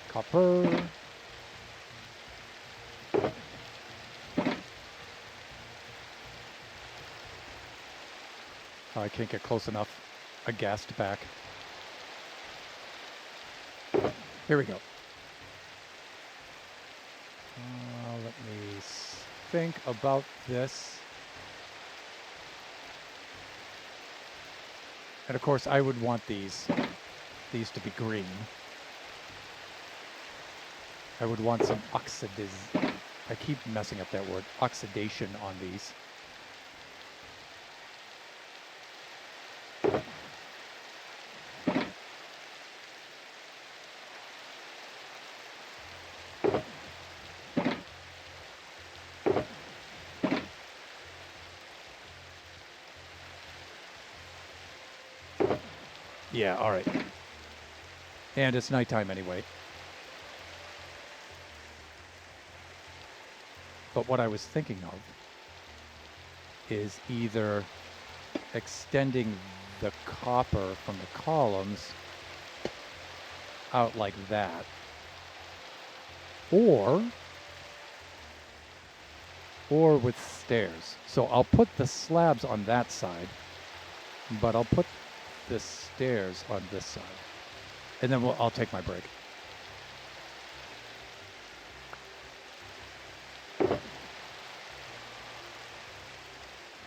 [SPEAKER 3] Copper. Oh, I can't get close enough. I gassed back. Here we go. Let me think about this. And of course, I would want these to be green. I would want some I keep messing up that word. Oxidation on these. Yeah, all right. And it's nighttime anyway. But what I was thinking of is either extending the copper from the columns out like that, or with stairs. So I'll put the slabs on that side, but I'll put the stairs on this side. And then I'll take my break.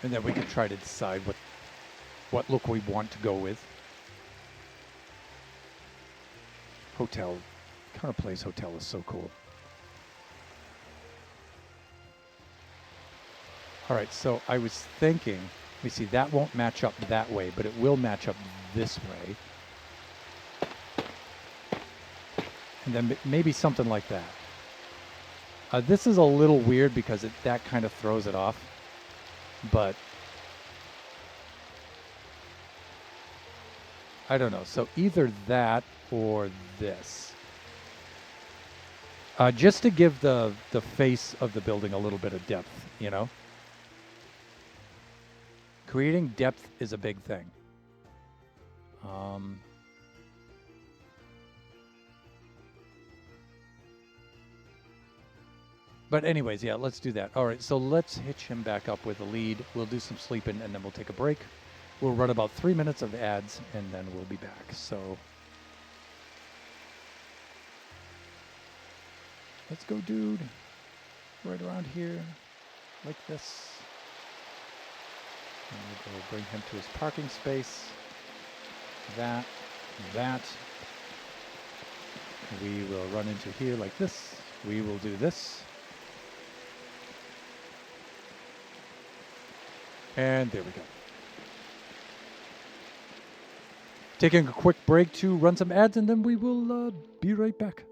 [SPEAKER 3] And then we can try to decide what look we want to go with. Hotel. Connor Place Hotel is so cool. All right, so I was thinking, let me see, that won't match up that way, but it will match up this way. And then maybe something like that. This is a little weird because that kind of throws it off. But I don't know. So either that or this. Just to give the face of the building a little bit of depth, you know? Creating depth is a big thing. But anyways, yeah, let's do that. All right, so let's hitch him back up with a lead. We'll do some sleeping, and then we'll take a break. We'll run about 3 minutes of ads, and then we'll be back. So let's go, dude. Right around here, like this. And we'll go bring him to his parking space. That. We will run into here like this. We will do this. And there we go. Taking a quick break to run some ads, and then we will be right back.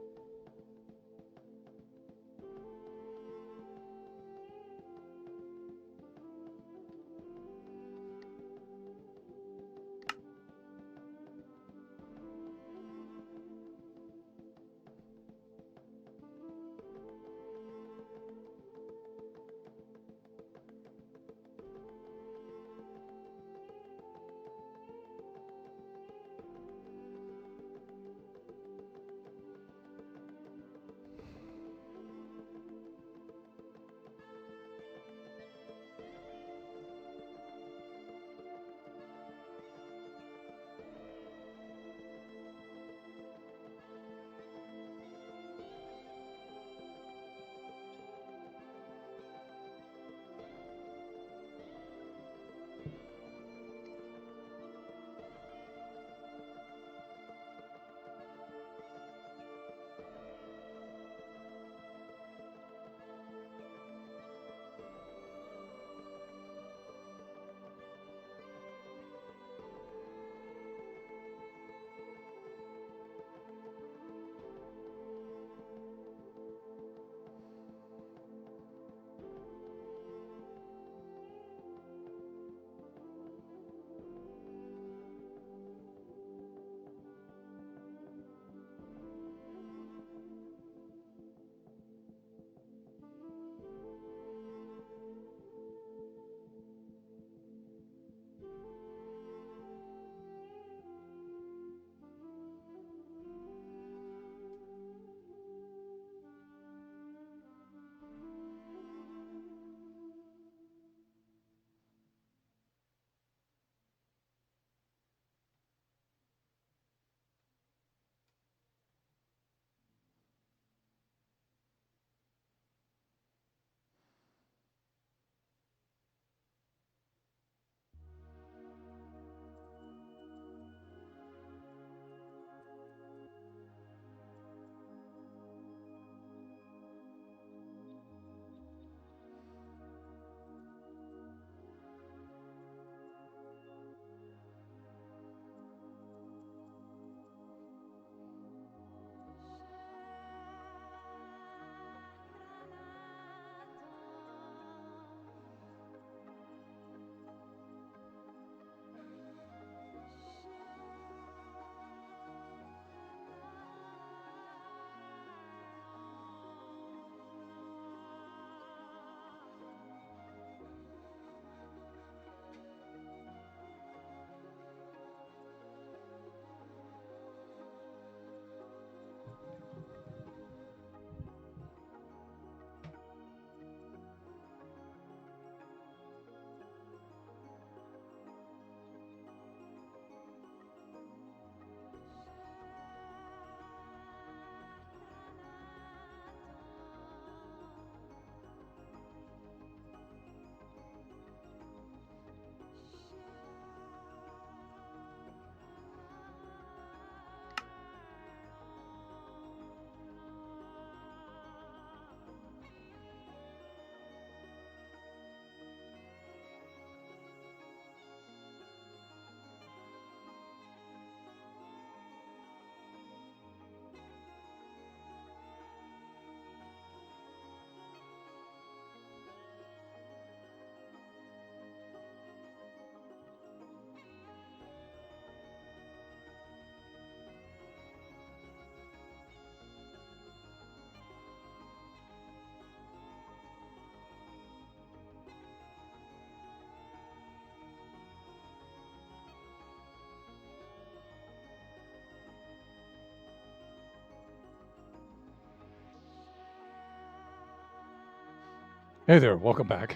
[SPEAKER 3] Hey there, welcome back.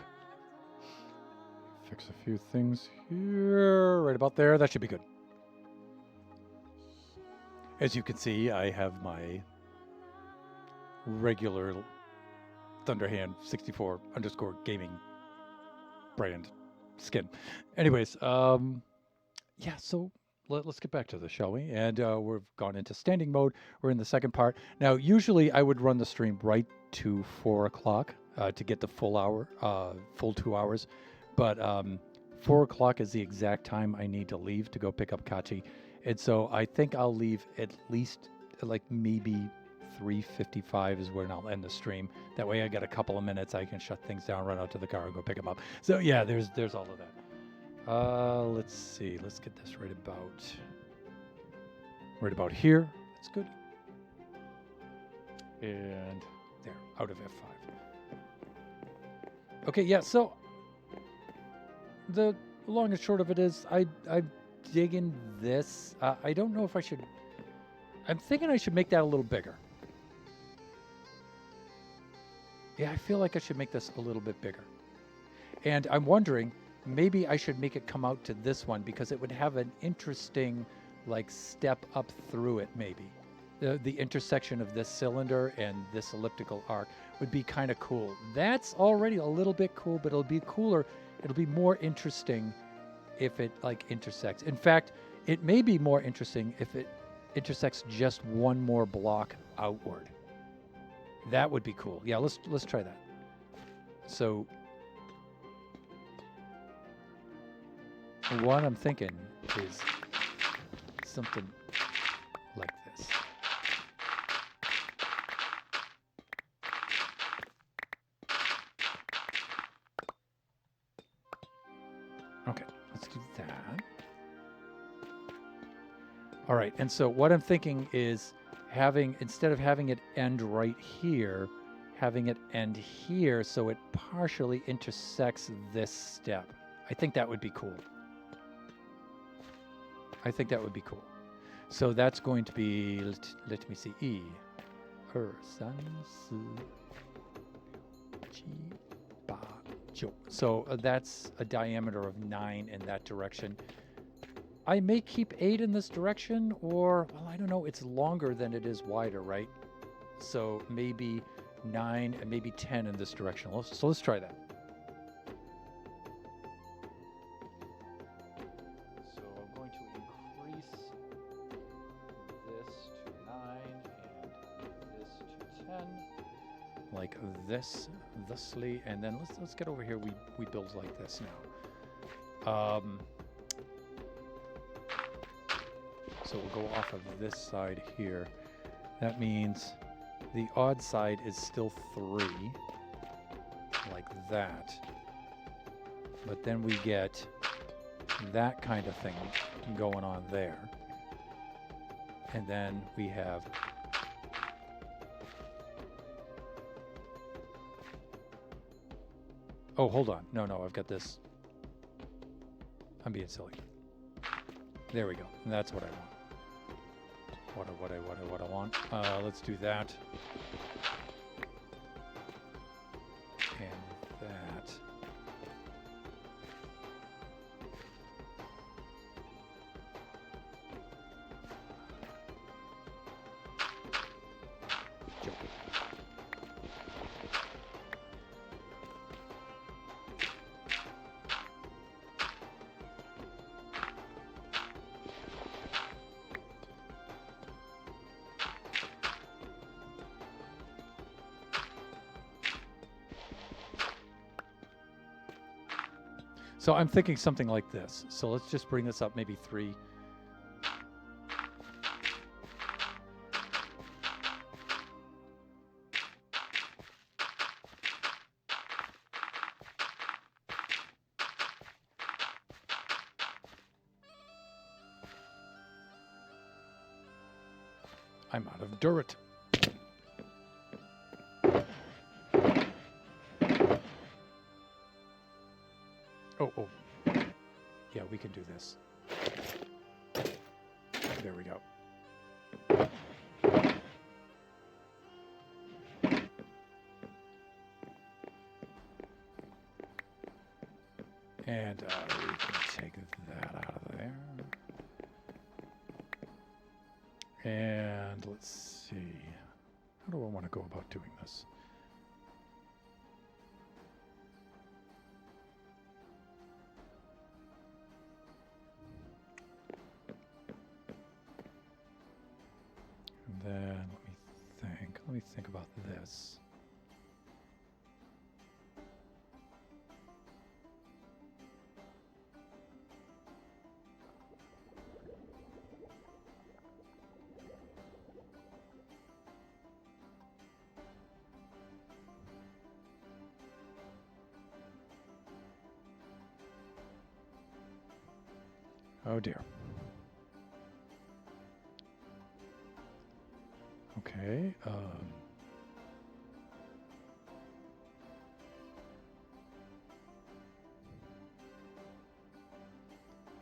[SPEAKER 3] Fix a few things here, right about there. That should be good. As you can see, I have my regular Thunderhand 64 underscore gaming brand skin. Anyways, yeah, so let's get back to this, shall we? And we've gone into standing mode. We're in the second part. Now, usually I would run the stream right to 4 o'clock to get the full hour, full 2 hours. But 4 o'clock is the exact time I need to leave to go pick up Kachi. And so I think I'll leave at least like maybe 3:55 is when I'll end the stream. That way I got a couple of minutes. I can shut things down, run out to the car, and go pick him up. So yeah, there's all of that. Let's see. Let's get this right about here. That's good. And there, out of F5. Okay, yeah. So the long and short of it is, I'm digging this. I don't know if I should. I'm thinking I should make that a little bigger. Yeah, I feel like I should make this a little bit bigger. And I'm wondering, maybe I should make it come out to this one because it would have an interesting, like, step up through it, maybe. The intersection of this cylinder and this elliptical arc would be kind of cool. That's already a little bit cool, but it'll be cooler. It'll be more interesting if it, like, intersects. In fact, it may be more interesting if it intersects just one more block outward. That would be cool. Yeah, let's try that. So what I'm thinking is something like this. Okay, let's do that. All right, and so what I'm thinking is instead of having it end right here, having it end here so it partially intersects this step. I think that would be cool. I think that would be cool. So that's going to be, let me see, E. San, Su, Ji, Ba, Jo. So that's a diameter of 9 in that direction. I may keep 8 in this direction, or, well, I don't know. It's longer than it is wider, right? So maybe 9 and maybe 10 in this direction. So let's try that. So I'm going to increase this to 9 and this to 10, like this, thusly, and then let's get over here. We build like this now. So we'll go off of this side here. That means the odd side is still 3, like that. But then we get that kind of thing going on there. And then we have oh, hold on. No, I've got this. I'm being silly. There we go. And that's what I want. What I want. Let's do that. And that. So I'm thinking something like this. So let's just bring this up maybe 3. I'm out of dirt. Oh. Yeah, we can do this. There we go. And we can take that out of there. And let's see. How do I want to go about doing this? And then let me think about this. Oh dear. Okay.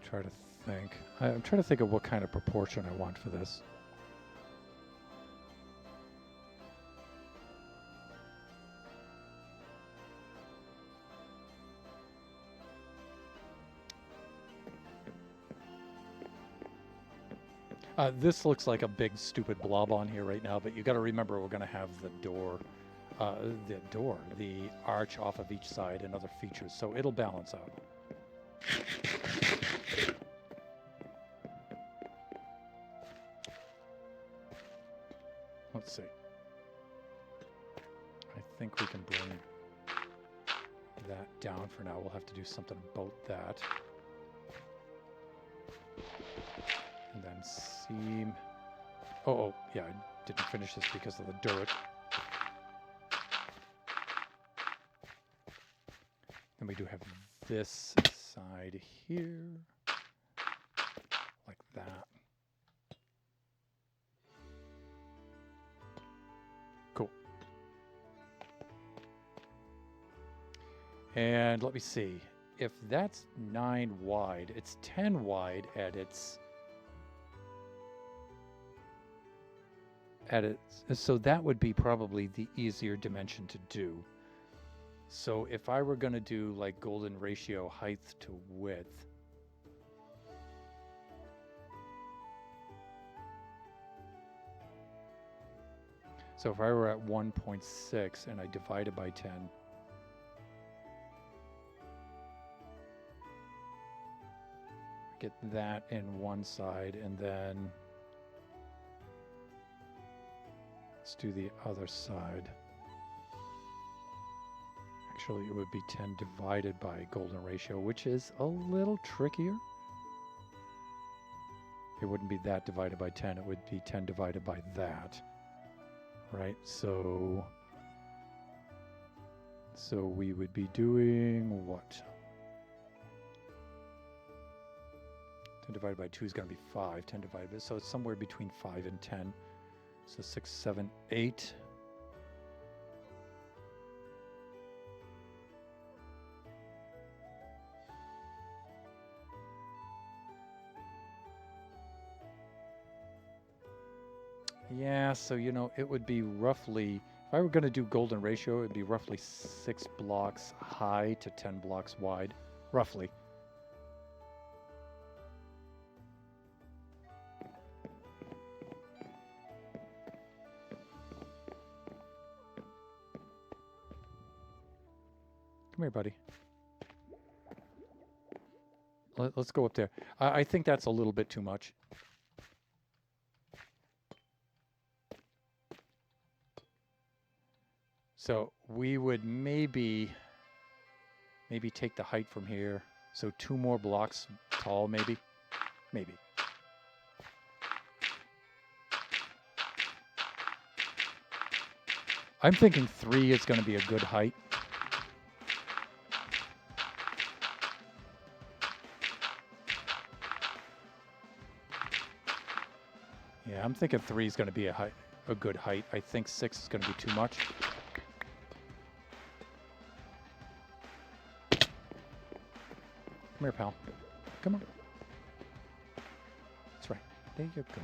[SPEAKER 3] Try to think. I'm trying to think of what kind of proportion I want for this. This looks like a big stupid blob on here right now, but you got to remember we're going to have the arch off of each side and other features, so it'll balance out. Let's see. I think we can bring that down for now. We'll have to do something about that. And then seam. Oh, yeah, I didn't finish this because of the dirt. Then we do have this side here, like that. Cool. And let me see. If that's 9 wide, it's 10 wide at its so that would be probably the easier dimension to do. So if I were going to do like golden ratio height to width, so if I were at 1.6 and I divided by 10, get that in one side, and then let's do the other side. Actually, it would be 10 divided by golden ratio, which is a little trickier. It wouldn't be that divided by 10. It would be 10 divided by that. Right? So we would be doing what? 10 divided by 2 is going to be 5. 10 divided by... So it's somewhere between 5 and 10. So 6, 7, 8. Yeah, so it would be roughly, if I were going to do golden ratio, it would be roughly 6 blocks high to 10 blocks wide, roughly. Come here, buddy. Let's go up there. I think that's a little bit too much. So we would maybe take the height from here. So 2 more blocks tall, maybe. Maybe. I'm thinking 3 is going to be a good height. Yeah, I'm thinking 3 is going to be a good height. I think 6 is going to be too much. Come here, pal. Come on. That's right. There you go.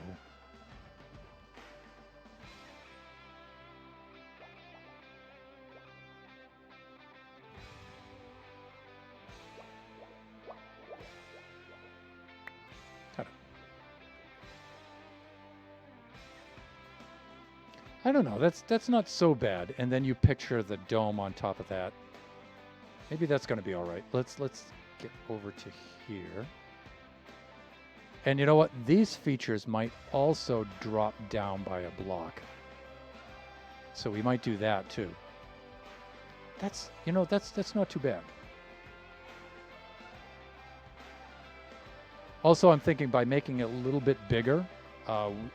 [SPEAKER 3] I don't know. That's not so bad. And then you picture the dome on top of that. Maybe that's going to be all right. Let's get over to here. And you know what? These features might also drop down by a block. So we might do that too. That's not too bad. Also, I'm thinking by making it a little bit bigger,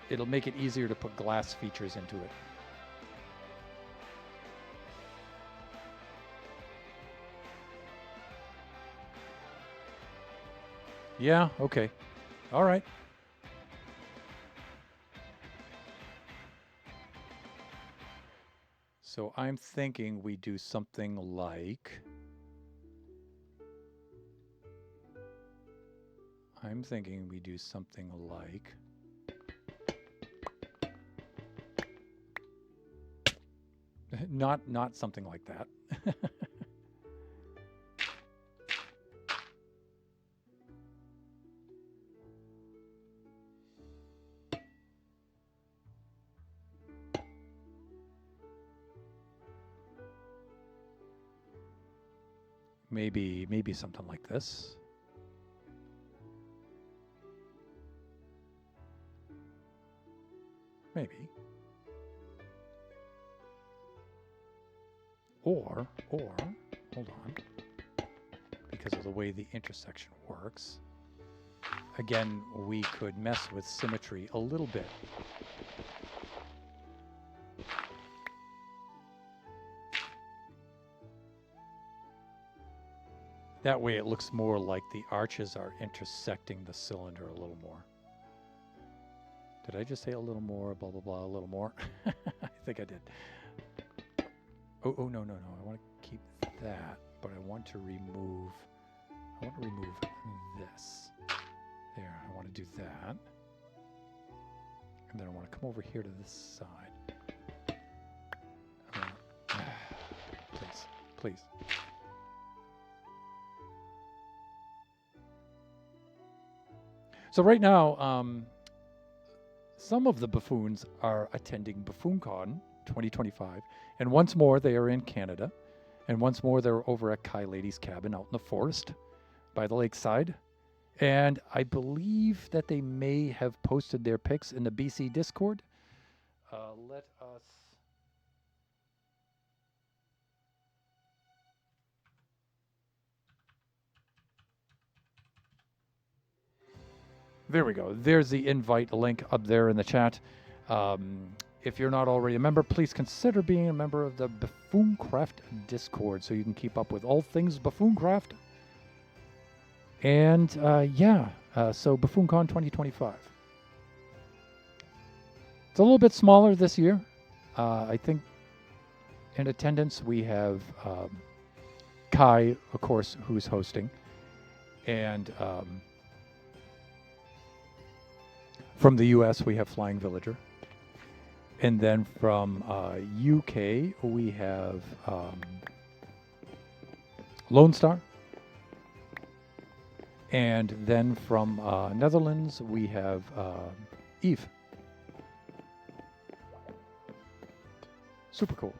[SPEAKER 3] it'll make it easier to put glass features into it. Yeah, okay. All right. So I'm thinking we do something like... Not something like that. Maybe something like this. Maybe. Or, hold on, because of the way the intersection works, again, we could mess with symmetry a little bit. That way it looks more like the arches are intersecting the cylinder a little more. Did I just say a little more, blah, blah, blah, a little more? I think I did. Oh, no. I want to keep that, but I want to remove this. There, I want to do that. And then I want to come over here to this side. Please. So right now, some of the buffoons are attending BuffoonCon 2025, and once more they are in Canada, and once more they're over at Kai Lady's cabin out in the forest by the lakeside, and I believe that they may have posted their pics in the BC Discord. Let us... There we go. There's the invite link up there in the chat. If you're not already a member, please consider being a member of the Buffooncraft Discord so you can keep up with all things Buffooncraft. And so BuffoonCon 2025. It's a little bit smaller this year. I think in attendance we have Kai, of course, who's hosting. And from the US, we have Flying Villager. And then from UK, we have Lone Star. And then from Netherlands, we have Eve. Super cool.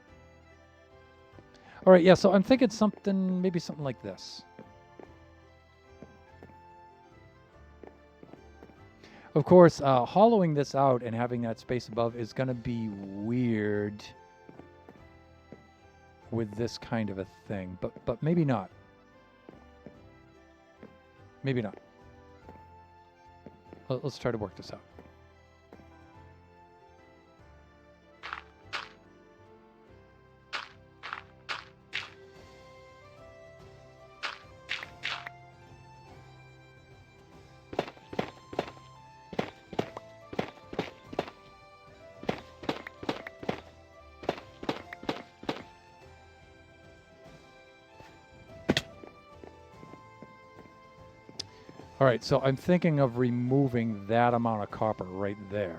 [SPEAKER 3] All right, yeah, so I'm thinking maybe something like this. Of course, hollowing this out and having that space above is going to be weird with this kind of a thing, but maybe not. Maybe not. Let's try to work this out. All right, so I'm thinking of removing that amount of copper right there.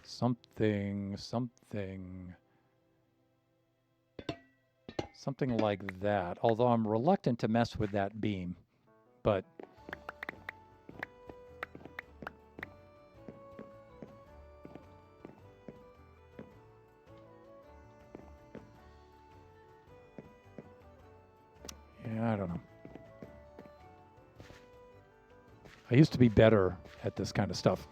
[SPEAKER 3] Something like that. Although I'm reluctant to mess with that beam, but Yeah, I don't know. I used to be better at this kind of stuff.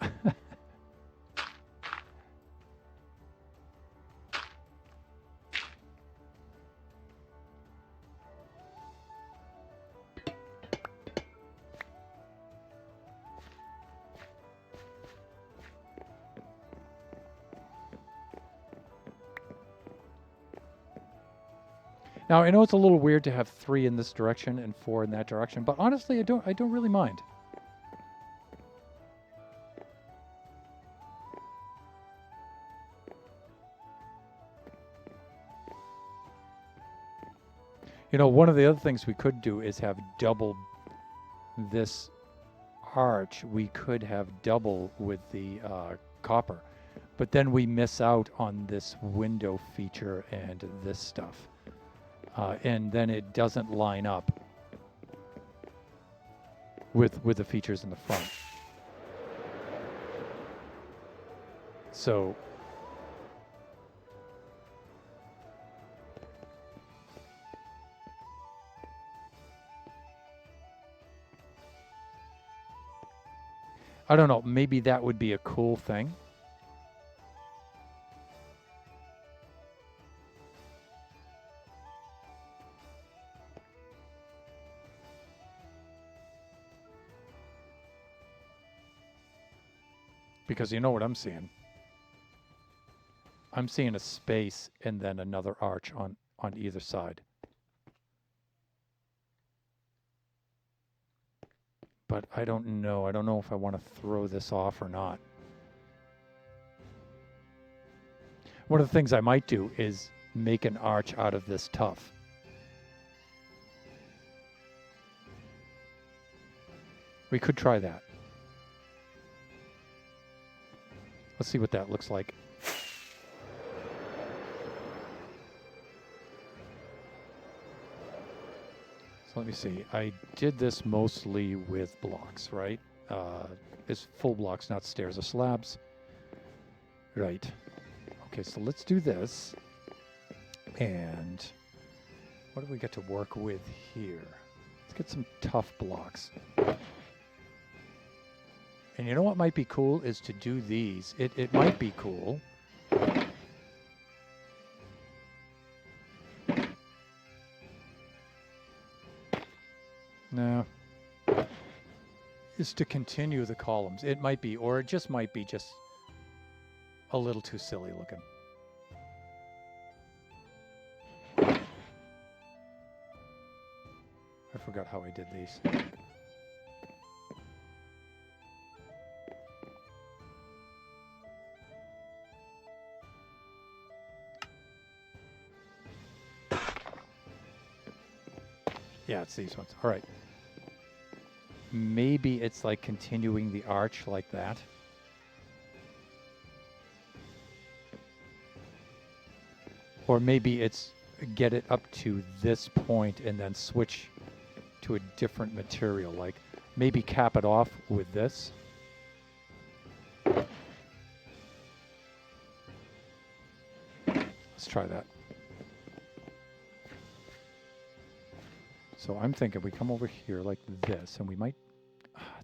[SPEAKER 3] Now, I know it's a little weird to have 3 in this direction and 4 in that direction, but honestly, I don't really mind. You know, one of the other things we could do is have double this arch. We could have double with the copper, but then we miss out on this window feature and this stuff. And then it doesn't line up with the features in the front. So I don't know, maybe that would be a cool thing. Because you know what I'm seeing? I'm seeing a space and then another arch on either side. But I don't know. I don't know if I want to throw this off or not. One of the things I might do is make an arch out of this tuff. We could try that. Let's see what that looks like. So let me see. I did this mostly with blocks, right? It's full blocks, not stairs or slabs. Right. Okay, so let's do this. And what do we get to work with here? Let's get some tough blocks. And you know what might be cool is to do these. It might be cool. No. Is to continue the columns. It might be, or it just might be just a little too silly looking. I forgot how I did these. Yeah, it's these ones. All right. Maybe it's like continuing the arch like that. Or maybe it's get it up to this point and then switch to a different material. Like maybe cap it off with this. Let's try that. So I'm thinking we come over here like this, and we might...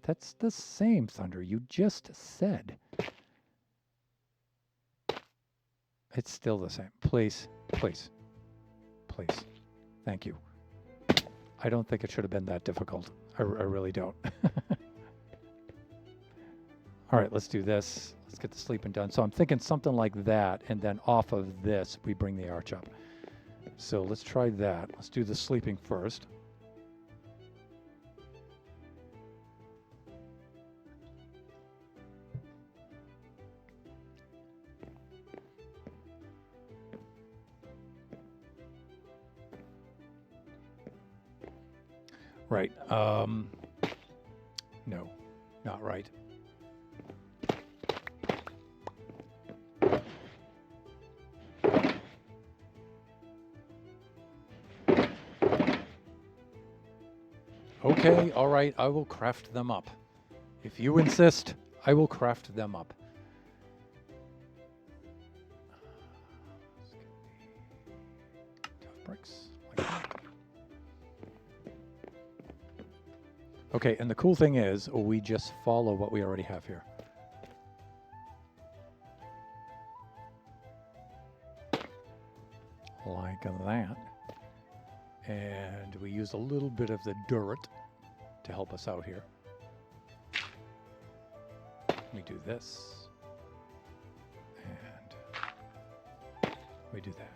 [SPEAKER 3] That's the same, Thunder. You just said. It's still the same. Please, please, please. Thank you. I don't think it should have been that difficult. I really don't. All right, let's do this. Let's get the sleeping done. So I'm thinking something like that, and then off of this, we bring the arch up. So let's try that. Let's do the sleeping first. Right. No, not right. Okay, all right, I will craft them up. If you insist, I will craft them up. Tough bricks. Like that. Okay, and the cool thing is we just follow what we already have here. Like that. And we use a little bit of the dirt to help us out here. We do this. And we do that.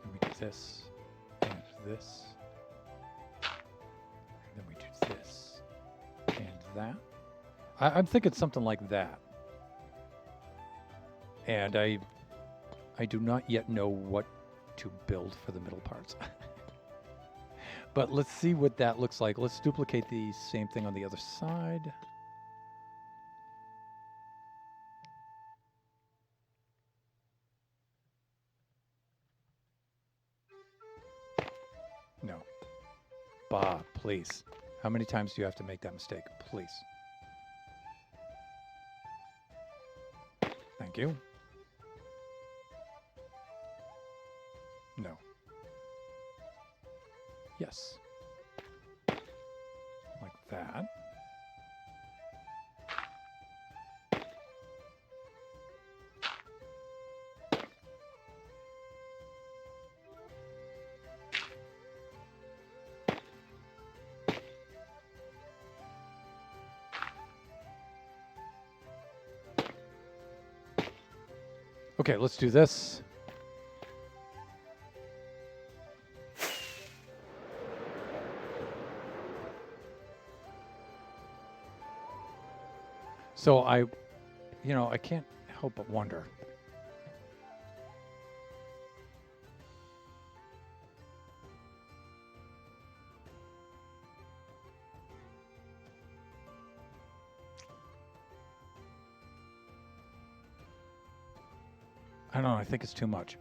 [SPEAKER 3] And we do this. And this. And then we do this. And that. I'm thinking something like that. And I do not yet know what to build for the middle parts. But let's see what that looks like. Let's duplicate the same thing on the other side. No. Bah, please. How many times do you have to make that mistake? Please. Thank you. No. Yes. Like that. Okay, let's do this. So I can't help but wonder. I don't know, I think it's too much.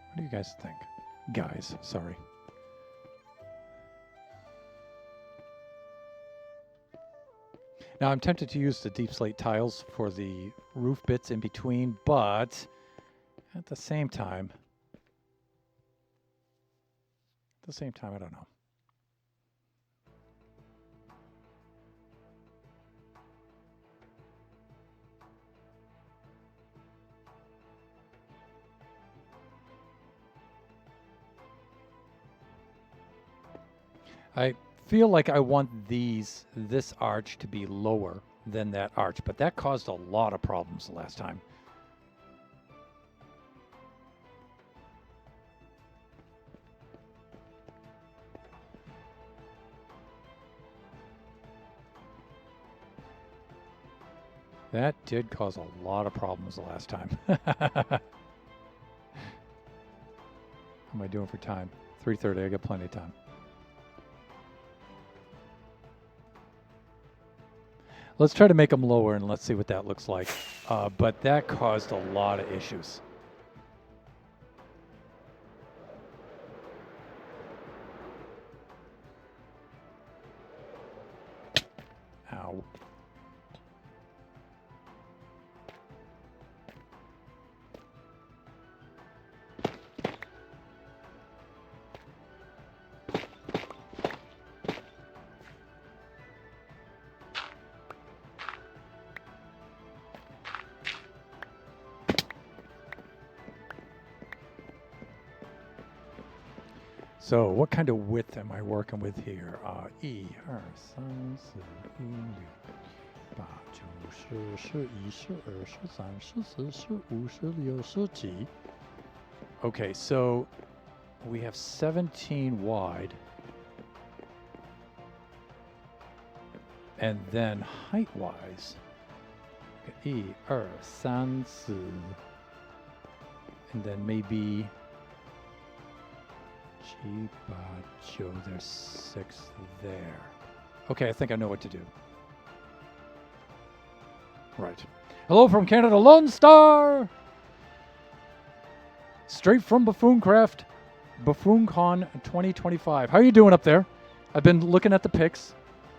[SPEAKER 3] What do you guys think? Guys, sorry. Now I'm tempted to use the deep slate tiles for the roof bits in between, but at the same time, I don't know. I feel like I want this arch to be lower than that arch, but that caused a lot of problems the last time. That did cause a lot of problems the last time. How am I doing for time? 3:30, I got plenty of time. Let's try to make them lower and let's see what that looks like. But that caused a lot of issues. Ow. So what kind of width am I working with here? 1、2、3、4、5、6、7、8、9、10、11、12、13、14、15、16、17. Okay, so we have 17 wide. And then height-wise, 1、2、3、4. And then maybe Chibacho, there's 6 there. Okay, I think I know what to do. Right. Hello from Canada, Lone Star! Straight from Buffooncraft, BuffoonCon 2025. How are you doing up there? I've been looking at the pics.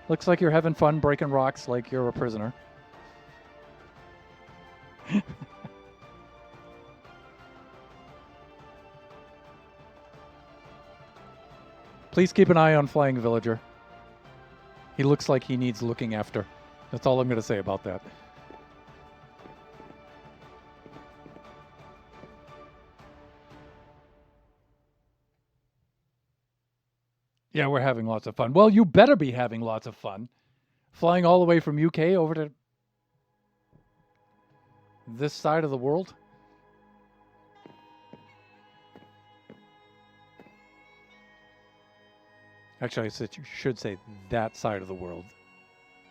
[SPEAKER 3] Looks like you're having fun breaking rocks like you're a prisoner. Please keep an eye on Flying Villager. He looks like he needs looking after. That's all I'm going to say about that. Yeah, we're having lots of fun. Well, you better be having lots of fun. Flying all the way from UK over to this side of the world. Actually, I should say that side of the world.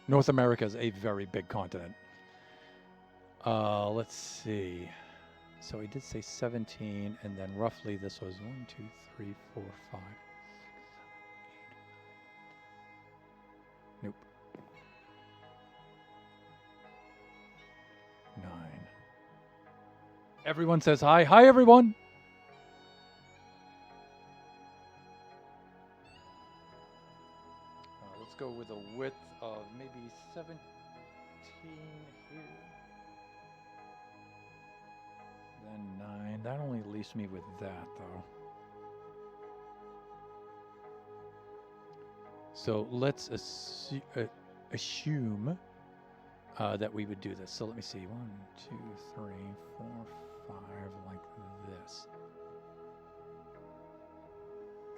[SPEAKER 3] North America is a very big continent. Let's see. So he did say 17, and then roughly this was 1, 2, 3, 4, 5. Nope. 9. Everyone says hi. Hi, everyone. Let's go with a width of maybe 17 here. Then 9. That only leaves me with that, though. So let's assume that we would do this. So let me see. 1, 2, 3, 4, 5, like this.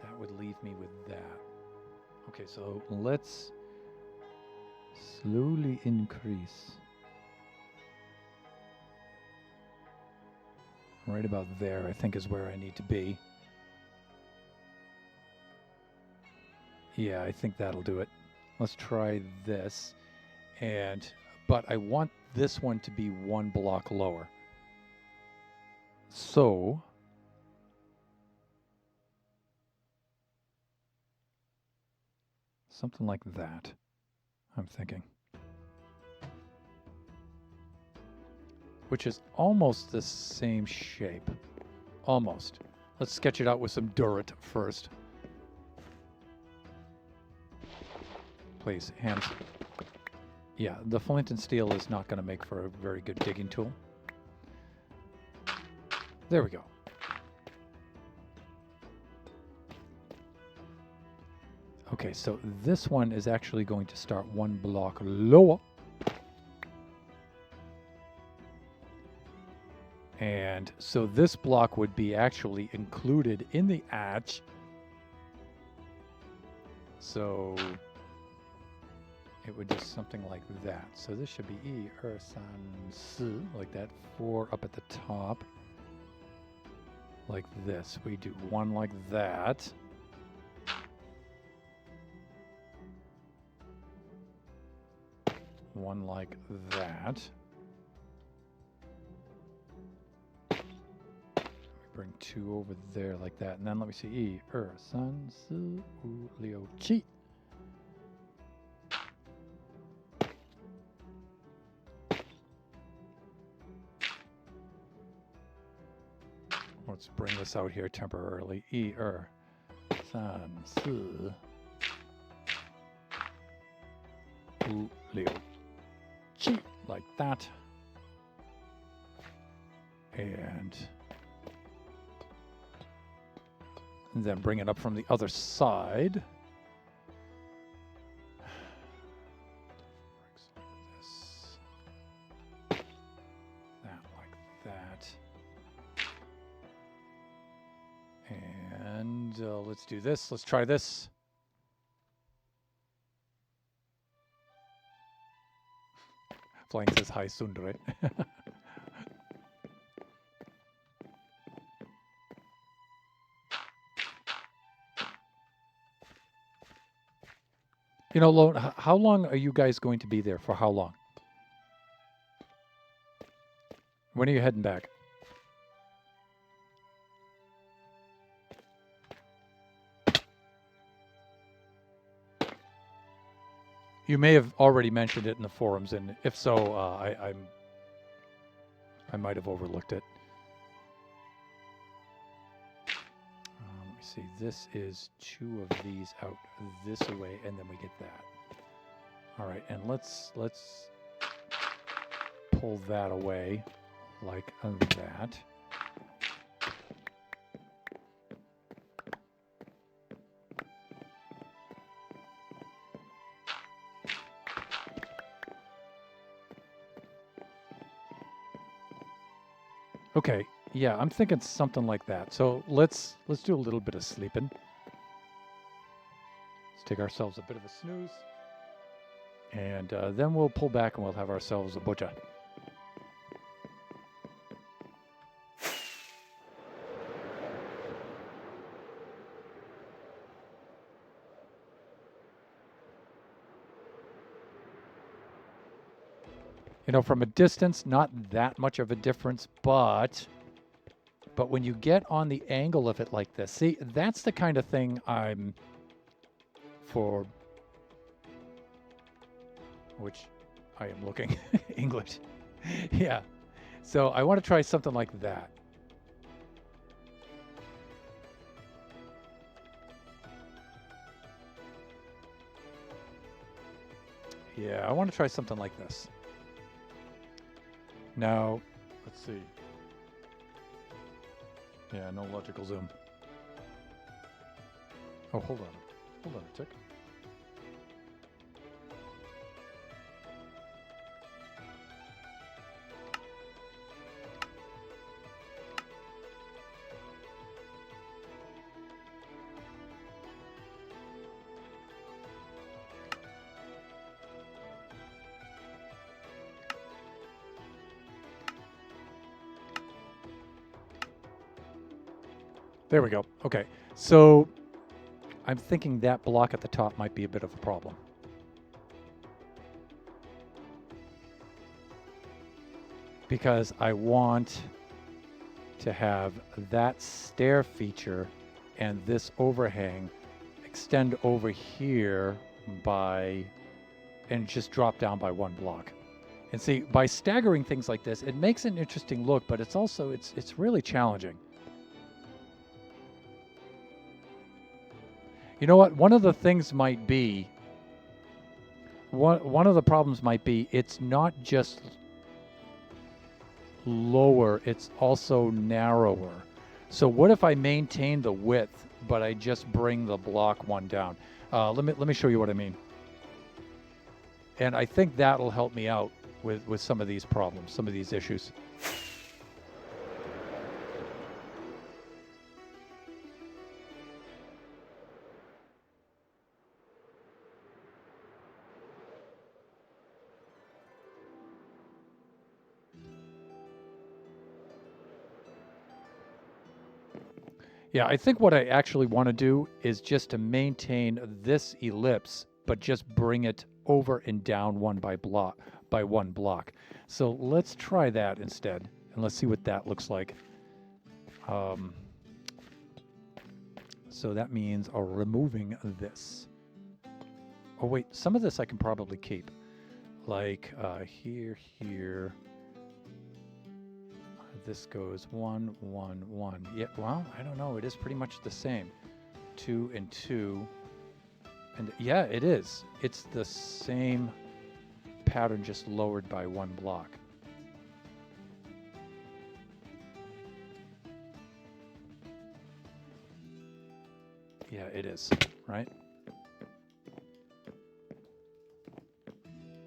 [SPEAKER 3] That would leave me with that. Okay, so let's slowly increase. Right about there, I think, is where I need to be. Yeah, I think that'll do it. Let's try this. But I want this one to be 1 block lower. So something like that, I'm thinking. Which is almost the same shape. Almost. Let's sketch it out with some Durit first. Please, hands. Yeah, the flint and steel is not going to make for a very good digging tool. There we go. Okay, so this one is actually going to start 1 block lower. And so this block would be actually included in the arch. So it would do something like that. So this should be E, San, Si, like that. 4 up at the top. Like this. We do 1 like that. One like that. Bring 2 over there like that. And then let me see. E, San, Si, U, Leo, Chi. Let's bring this out here temporarily. E, San, Si, U, Leo, Chi. Like that. And then bring it up from the other side. That like that. And let's do this. Let's try this. Flying says hi, Sundare. You know, Lone, how long are you guys going to be there? For how long? When are you heading back? You may have already mentioned it in the forums, and if so, I might have overlooked it. Let me see. This is 2 of these out this way, and then we get that. All right, and let's pull that away like that. Okay, yeah, I'm thinking something like that. So let's do a little bit of sleeping. Let's take ourselves a bit of a snooze. And then we'll pull back and we'll have ourselves a butcher. You know, from a distance, not that much of a difference, but when you get on the angle of it like this, see, that's the kind of thing I'm for, which I am looking English. Yeah. So I want to try something like that. Yeah, I want to try something like this. Now, let's see. Yeah, no logical zoom. Oh, hold on. Hold on a tick. There we go. Okay, so I'm thinking that block at the top might be a bit of a problem. Because I want to have that stair feature and this overhang extend over here and just drop down by 1 block. And see, by staggering things like this, it makes an interesting look, but it's also, it's really challenging. You know what? One of the things might be, one of the problems might be, it's not just lower, it's also narrower. So what if I maintain the width, but I just bring the block 1 down? Let me show you what I mean. And I think that'll help me out with some of these problems, some of these issues. Yeah, I think what I actually want to do is just to maintain this ellipse, but just bring it over and down by one block. So let's try that instead, and let's see what that looks like. So that means removing this. Oh wait, some of this I can probably keep. Like here. This goes 1, 1, 1. Yeah, well, I don't know. It is pretty much the same. 2 and 2. And yeah, it is. It's the same pattern, just lowered by 1 block. Yeah, it is, right?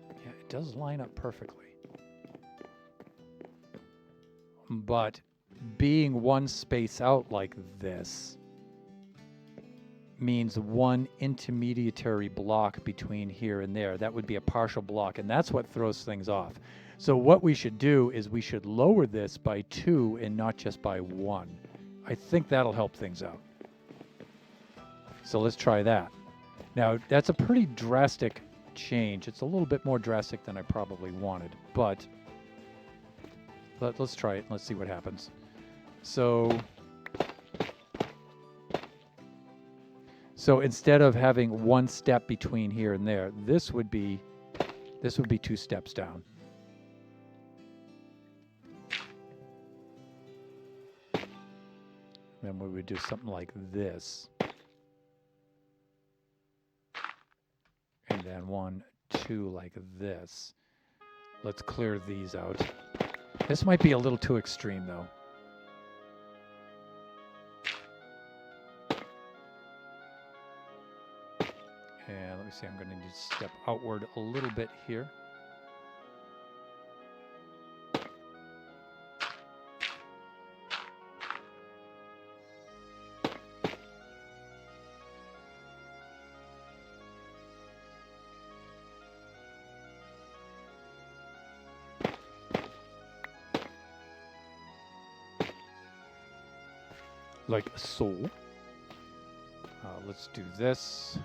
[SPEAKER 3] Yeah, it does line up perfectly. But being 1 space out like this means 1 intermediary block between here and there. That would be a partial block, and that's what throws things off. So what we should do is we should lower this by 2 and not just by 1. I think that'll help things out. So let's try that. Now, that's a pretty drastic change. It's a little bit more drastic than I probably wanted, but let's try it. Let's see what happens. So So instead of having one step between here and there, this would be 2 steps down. Then we would do something like this. And then 1, 2 like this. Let's clear these out. This might be a little too extreme though. And let me see, I'm going to need to step outward a little bit here. Like so. Let's do this.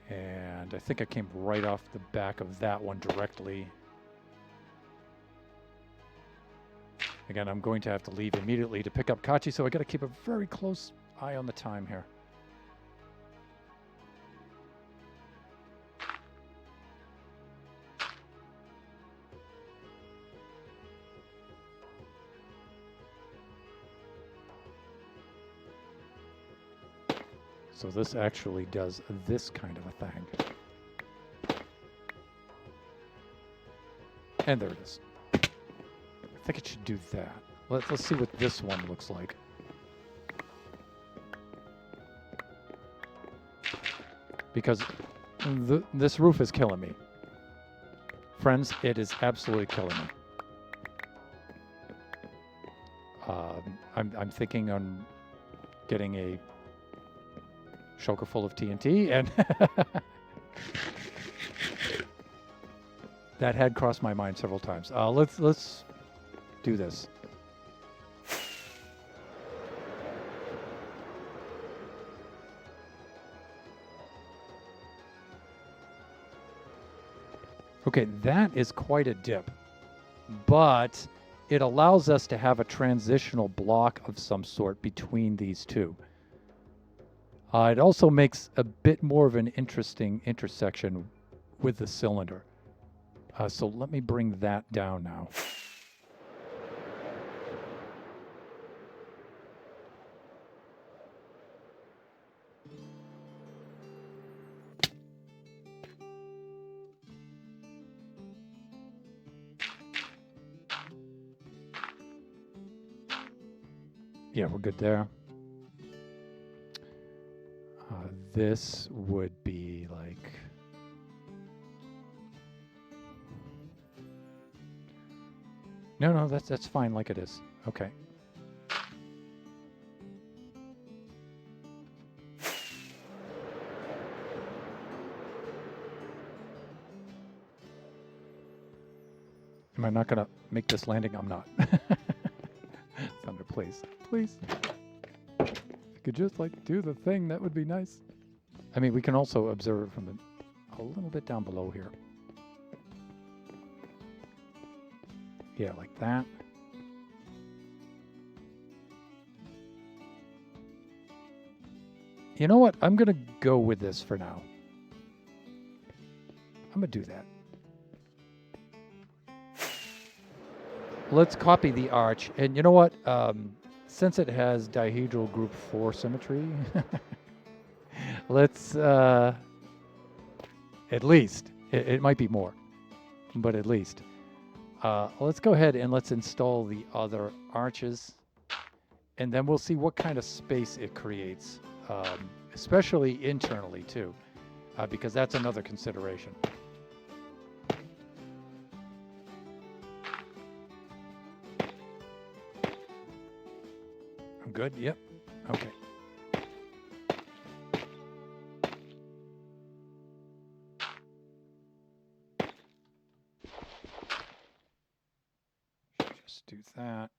[SPEAKER 3] And I think I came right off the back of that one directly. Again, I'm going to have to leave immediately to pick up Kachi, so I got to keep a very close eye on the time here. So this actually does this kind of a thing. And there it is. I think it should do that. Let's see what this one looks like. Because this roof is killing me. Friends, it is absolutely killing me. I'm thinking on getting a shulker full of TNT, and that had crossed my mind several times. Let's do this. Okay, that is quite a dip, but it allows us to have a transitional block of some sort between these two. It also makes a bit more of an interesting intersection with the cylinder. So let me bring that down now. Yeah, we're good there. This would be like... No, that's fine like it is. Okay. Am I not going to make this landing? I'm not. Thunder, please. Please. If you could just, like, do the thing, that would be nice. I mean, we can also observe from a little bit down below here. Yeah, like that. You know what? I'm going to go with this for now. I'm going to do that. Let's copy the arch. And you know what? Since it has dihedral group 4 symmetry, let's, at least, it might be more, but at least. Let's go ahead and let's install the other arches, and then we'll see what kind of space it creates, especially internally too, because that's another consideration. I'm good? Yep. Okay. Just do that.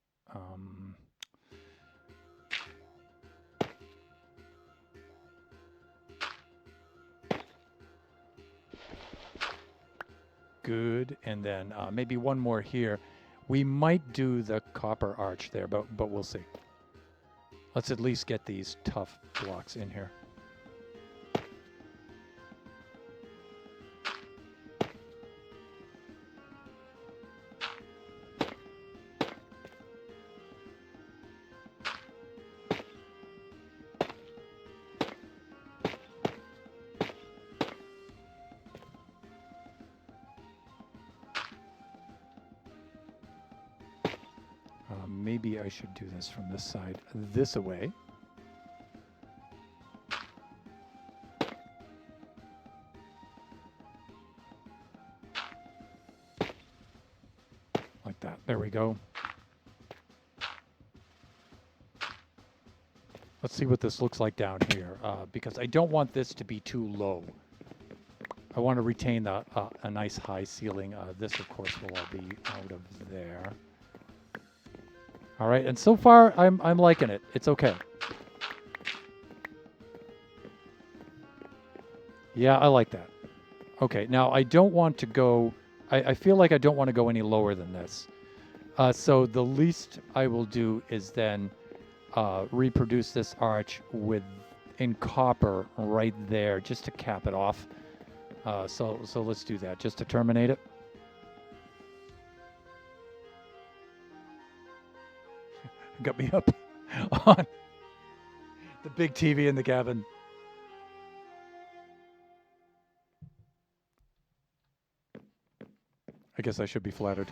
[SPEAKER 3] Good. And then maybe one more here. We might do the copper arch there, but we'll see. Let's at least get these tough blocks in here. Maybe I should do this from this side, this away. Like that. There we go. Let's see what this looks like down here, because I don't want this to be too low. I want to retain a nice high ceiling. This, of course, will all be out of there. All right, and so far I'm liking it. It's okay. Yeah, I like that. Okay, now I don't want to go. I feel like I don't want to go any lower than this. So the least I will do is then reproduce this arch in copper right there, just to cap it off. So let's do that, just to terminate it. Got me up on the big TV in the cabin. I guess I should be flattered.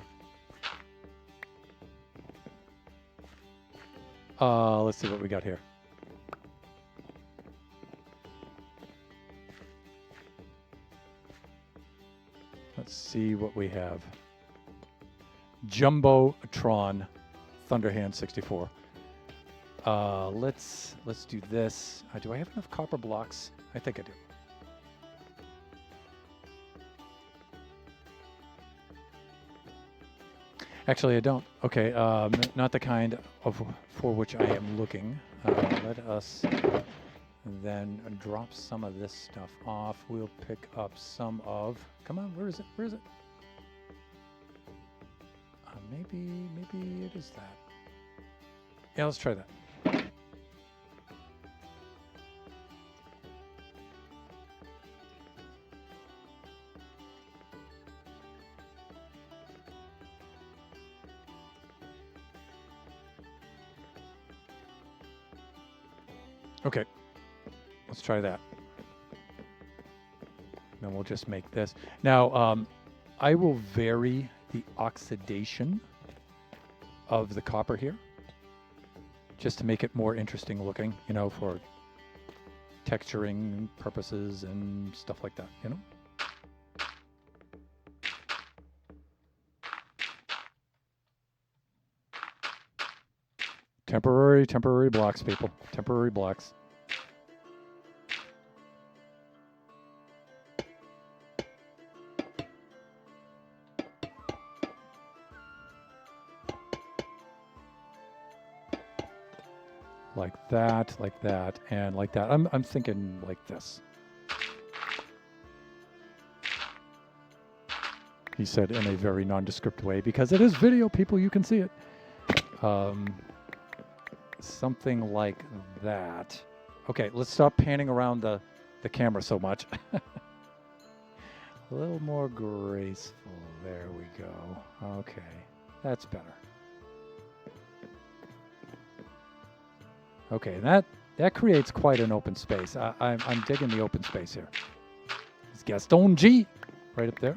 [SPEAKER 3] Let's see what we got here. Let's see what we have. Jumbotron Thunderhand 64. Let's do this. Do I have enough copper blocks? I think I do. Actually, I don't. Okay, not the kind for which I am looking. Let us then drop some of this stuff off. We'll pick up some of. Come on, where is it? Where is it? Maybe it is that. Yeah, let's try that. Okay, let's try that. Then we'll just make this. Now, I will vary the oxidation of the copper here, just to make it more interesting looking, you know, for texturing purposes and stuff like that, you know? Temporary blocks, people. Temporary blocks. Like that, and like that. I'm thinking like this. He said in a very nondescript way, because it is video, people, you can see it. Something like that. Okay, let's stop panning around the camera so much. A little more graceful. There we go. Okay, that's better. Okay, that creates quite an open space. I'm digging the open space here. It's Gaston G right up there.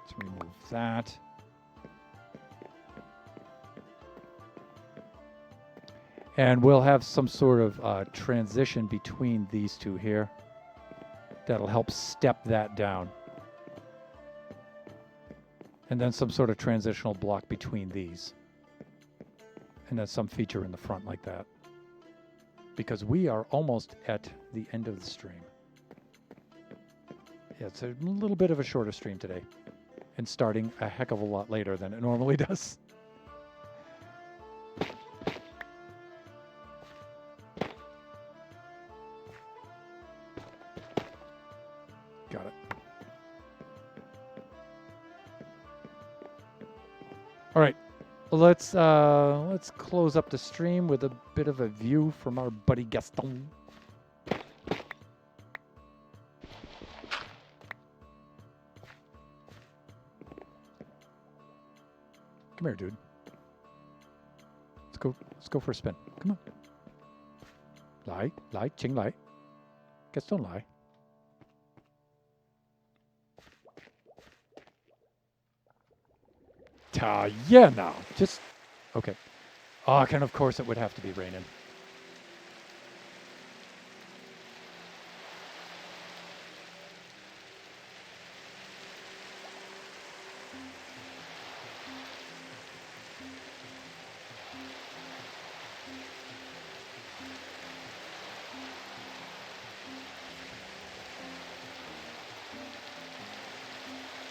[SPEAKER 3] Let's remove that. And we'll have some sort of transition between these two here. That'll help step that down. And then some sort of transitional block between these. And then some feature in the front like that. Because we are almost at the end of the stream. Yeah, it's a little bit of a shorter stream today. And starting a heck of a lot later than it normally does. Got it. All right, let's close up the stream with a bit of a view from our buddy Gaston. Come here, dude. Let's go for a spin. Come on. Lai, Ching Lai. Gaston Lai. Yeah, now. Just, okay. Oh, and of course it would have to be raining.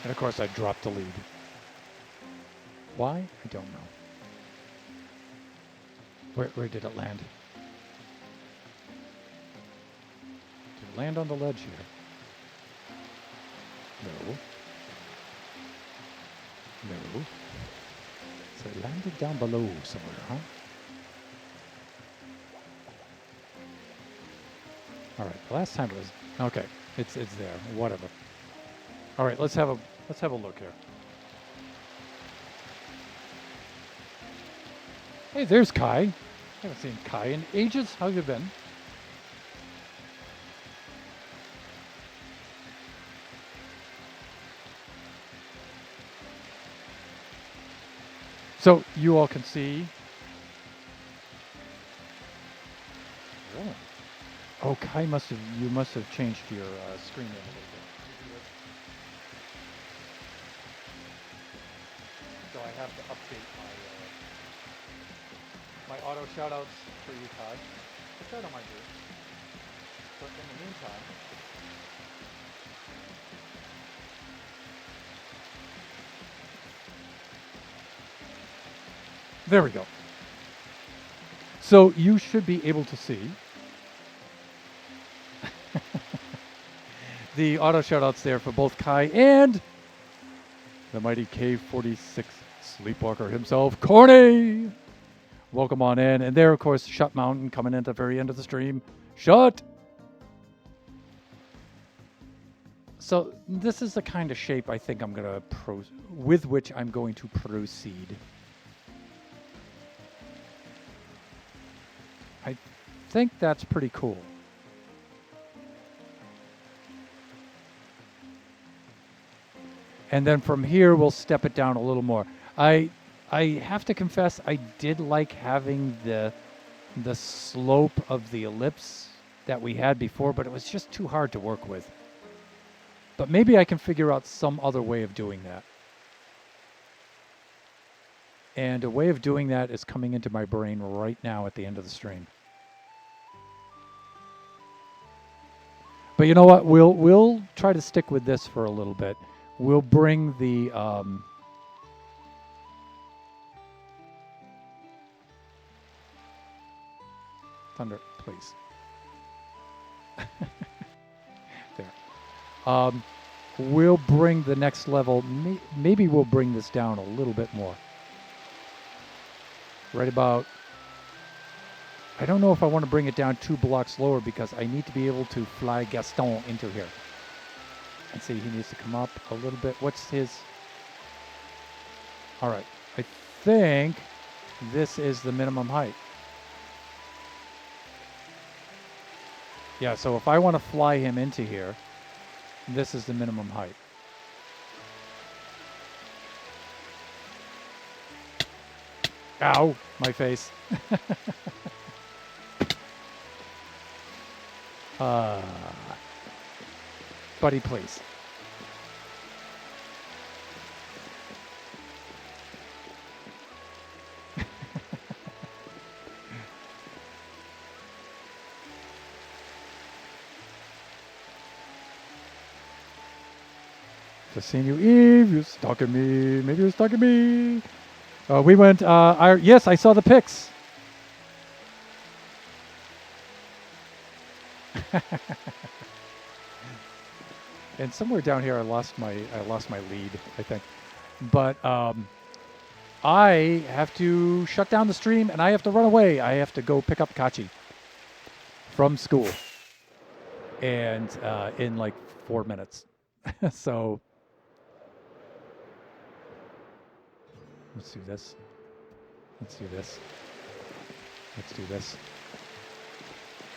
[SPEAKER 3] And of course I dropped the lead. Why? I don't know. Where did it land? Did it land on the ledge here? No. No. So it landed down below somewhere, huh? All right. The last time it was okay. It's there. Whatever. All right. Let's have a look here. Hey, there's Kai. I haven't seen Kai in ages. How you been? So you all can see. Really? Oh, Kai you must have changed your screen name a little bit. So I have to update my auto shoutouts for you, Kai, which I don't mind doing. But in the meantime, there we go. So you should be able to see the auto shoutouts there for both Kai and the mighty K46 Sleepwalker himself, Corny. Welcome on in. And there, of course, Shut Mountain coming in at the very end of the stream. Shut! So this is the kind of shape I think I'm going to with which I'm going to proceed. I think that's pretty cool. And then from here, we'll step it down a little more. I have to confess, I did like having the slope of the ellipse that we had before, but it was just too hard to work with. But maybe I can figure out some other way of doing that. And a way of doing that is coming into my brain right now at the end of the stream. But you know what? We'll try to stick with this for a little bit. We'll bring the Thunder, please. There. We'll bring the next level. Maybe we'll bring this down a little bit more. Right about. I don't know if I want to bring it down 2 blocks lower because I need to be able to fly Gaston into here. And see, he needs to come up a little bit. What's his? All right. I think this is the minimum height. Yeah, so if I want to fly him into here, this is the minimum height. Ow, my face. Buddy, please. Just seeing you, Eve. You're stalking me. Maybe you're stalking me. We went. Yes, I saw the pics. And somewhere down here, I lost my lead, I think. But I have to shut down the stream and I have to run away. I have to go pick up Kachi from school. And in like 4 minutes. So let's do this. Let's do this. Let's do this.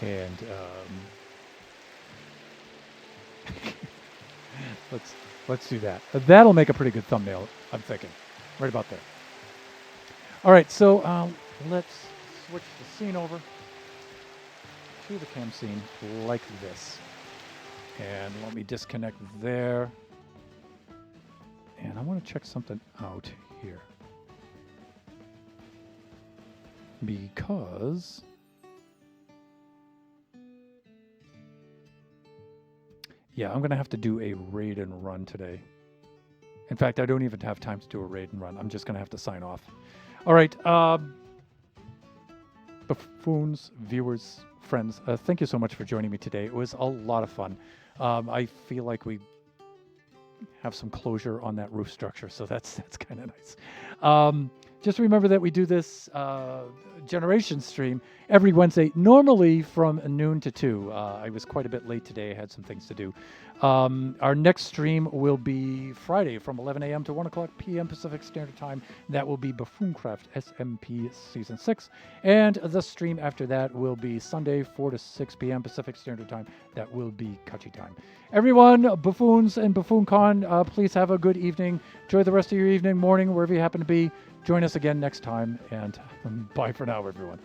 [SPEAKER 3] And let's do that. That'll make a pretty good thumbnail, I'm thinking. Right about there. All right, so let's switch the scene over to the cam scene like this. And let me disconnect there. And I want to check something out here. Because yeah, I'm going to have to do a raid and run today. In fact, I don't even have time to do a raid and run. I'm just going to have to sign off. All right. Buffoons, viewers, friends, thank you so much for joining me today. It was a lot of fun. I feel like we have some closure on that roof structure, so that's kind of nice. Just remember that we do this Generation stream every Wednesday, normally from noon to 2. I was quite a bit late today. I had some things to do. Our next stream will be Friday from 11 a.m. to 1 o'clock p.m. Pacific Standard Time. That will be Buffooncraft SMP Season 6. And the stream after that will be Sunday, 4 to 6 p.m. Pacific Standard Time. That will be Kachi time. Everyone, Buffoons and BuffoonCon, please have a good evening. Enjoy the rest of your evening, morning, wherever you happen to be. Join us again next time, and bye for now, everyone.